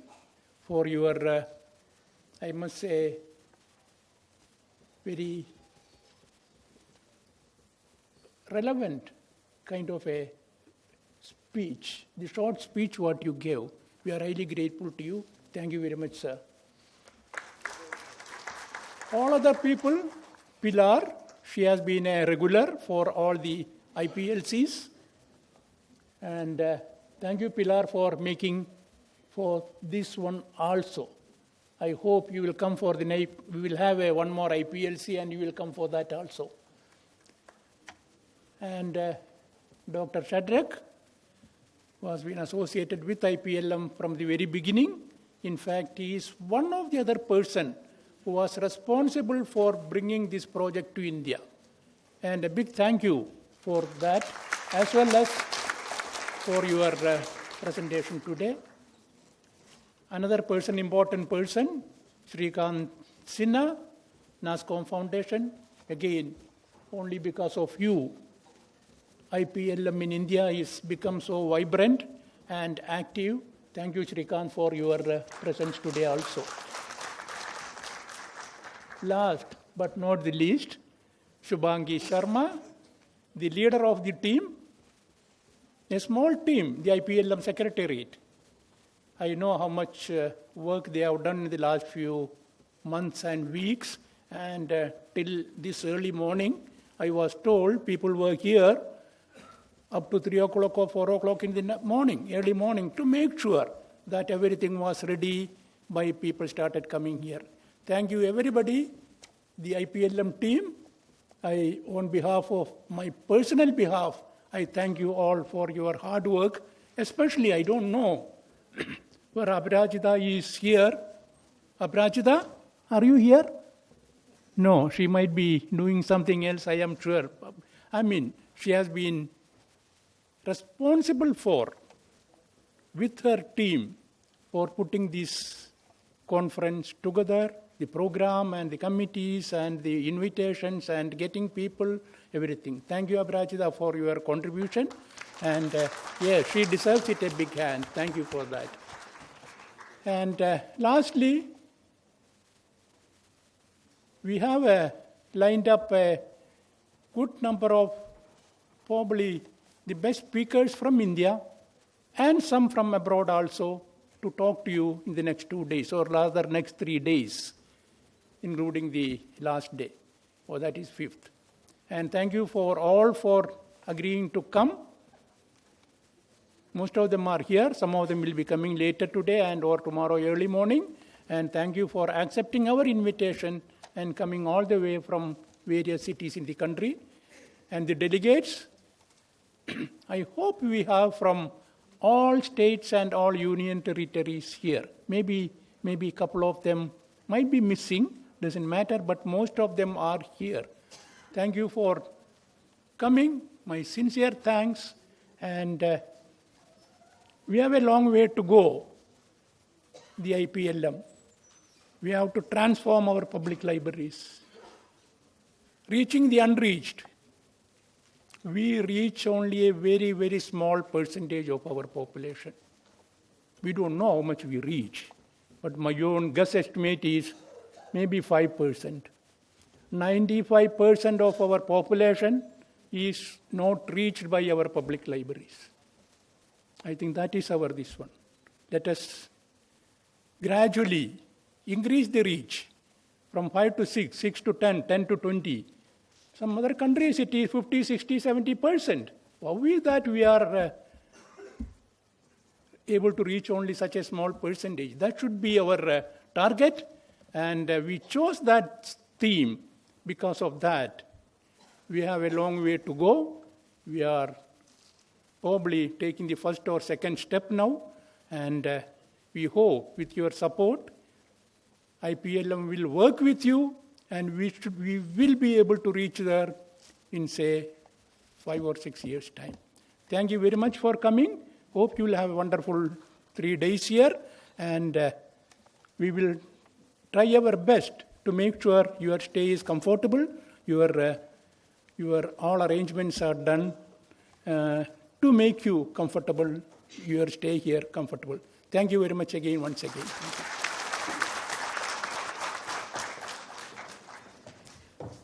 for your, I must say, very relevant kind of a speech, the short speech what you gave. We are highly grateful to you. Thank you very much, sir. All other people Pilar, she has been a regular for all the IPLCs. And thank you, Pilar, for making for this one also. I hope you will come for the night. We will have one more IPLC and you will come for that also. And Dr. Shadrach was been associated with IPLM from the very beginning. In fact, he is one of the other person who was responsible for bringing this project to India. And a big thank you for that, as well as for your presentation today. Another person, important person, Srikanth Sinha, NASCOM Foundation. Again, only because of you, IPLM in India is become so vibrant and active. Thank you, Srikanth, for your presence today also. Last but not the least, Shubhangi Sharma, the leader of the team, a small team, the IPLM Secretariat. I know how much work they have done in the last few months and weeks, and till this early morning, I was told people were here up to 3 o'clock or 4 o'clock in the morning, early morning, to make sure that everything was ready by people started coming here. Thank you, everybody, the IPLM team. On behalf of my personal behalf, I thank you all for your hard work. Especially, I don't know where Abhirajita is here. Abhirajita, are you here? No, she might be doing something else, I am sure. I mean, she has been responsible for, with her team, for putting this conference together, the program and the committees and the invitations and getting people, everything. Thank you, Abhirajita, for your contribution. And yes, she deserves it a big hand. Thank you for that. And lastly, we have lined up a good number of probably the best speakers from India and some from abroad also to talk to you in the next 2 days, or rather next 3 days, including the last day, or that is 5th. And thank you for all for agreeing to come. Most of them are here. Some of them will be coming later today and or tomorrow early morning. And thank you for accepting our invitation and coming all the way from various cities in the country. And the delegates, I hope we have from all states and all union territories here. Maybe a couple of them might be missing, doesn't matter, but most of them are here. Thank you for coming. My sincere thanks. And we have a long way to go, the IPLM. We have to transform our public libraries. Reaching the unreached. We reach only a very, very small percentage of our population. We don't know how much we reach, but my own guess estimate is maybe 5%. 95% of our population is not reached by our public libraries. I think that is this one. Let us gradually increase the reach from 5 to 6, 6 to 10, 10 to 20. Some other countries it is 50, 60, 70%. How is that we are able to reach only such a small percentage? That should be our target, and we chose that theme because of that. We have a long way to go. We are probably taking the first or second step now, and we hope with your support, IPLM will work with you, and we will be able to reach there in, say, 5 or 6 years' time. Thank you very much for coming. Hope you will have a wonderful 3 days here, and we will try our best to make sure your stay is comfortable, your all arrangements are done to make you comfortable, your stay here comfortable. Thank you very much again, once again.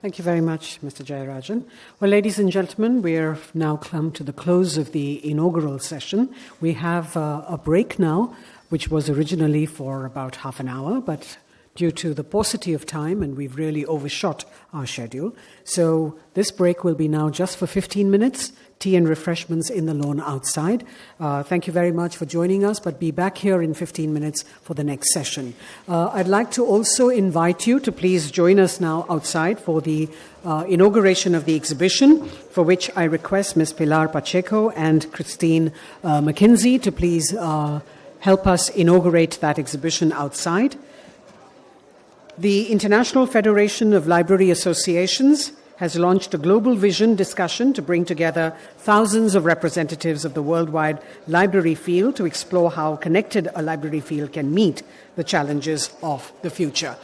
Thank you very much, Mr. Jayarajan. Well, ladies and gentlemen, we are now come to the close of the inaugural session. We have a break now, which was originally for about half an hour, but due to the paucity of time, and we've really overshot our schedule. So this break will be now just for 15 minutes, tea and refreshments in the lawn outside. Thank you very much for joining us, but be back here in 15 minutes for the next session. I'd like to also invite you to please join us now outside for the inauguration of the exhibition, for which I request Ms. Pilar Pacheco and Christine McKinsey to please help us inaugurate that exhibition outside. The International Federation of Library Associations has launched a global vision discussion to bring together thousands of representatives of the worldwide library field to explore how connected a library field can meet the challenges of the future.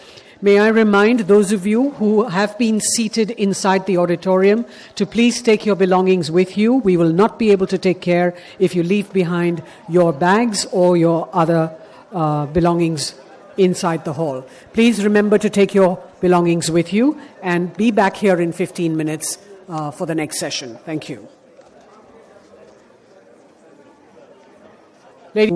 May I remind those of you who have been seated inside the auditorium to please take your belongings with you. We will not be able to take care if you leave behind your bags or your other belongings inside the hall. Please remember to take your belongings with you and be back here in 15 minutes for the next session. Thank you. Ladies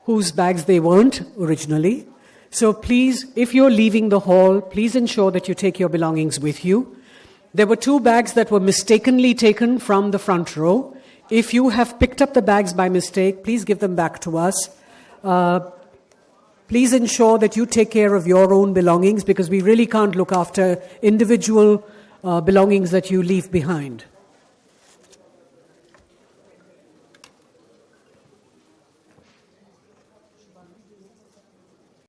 whose bags they weren't originally. So please, if you're leaving the hall, please ensure that you take your belongings with you. There were 2 bags that were mistakenly taken from the front row. If you have picked up the bags by mistake, please give them back to us. Please ensure that you take care of your own belongings, because we really can't look after individual belongings that you leave behind.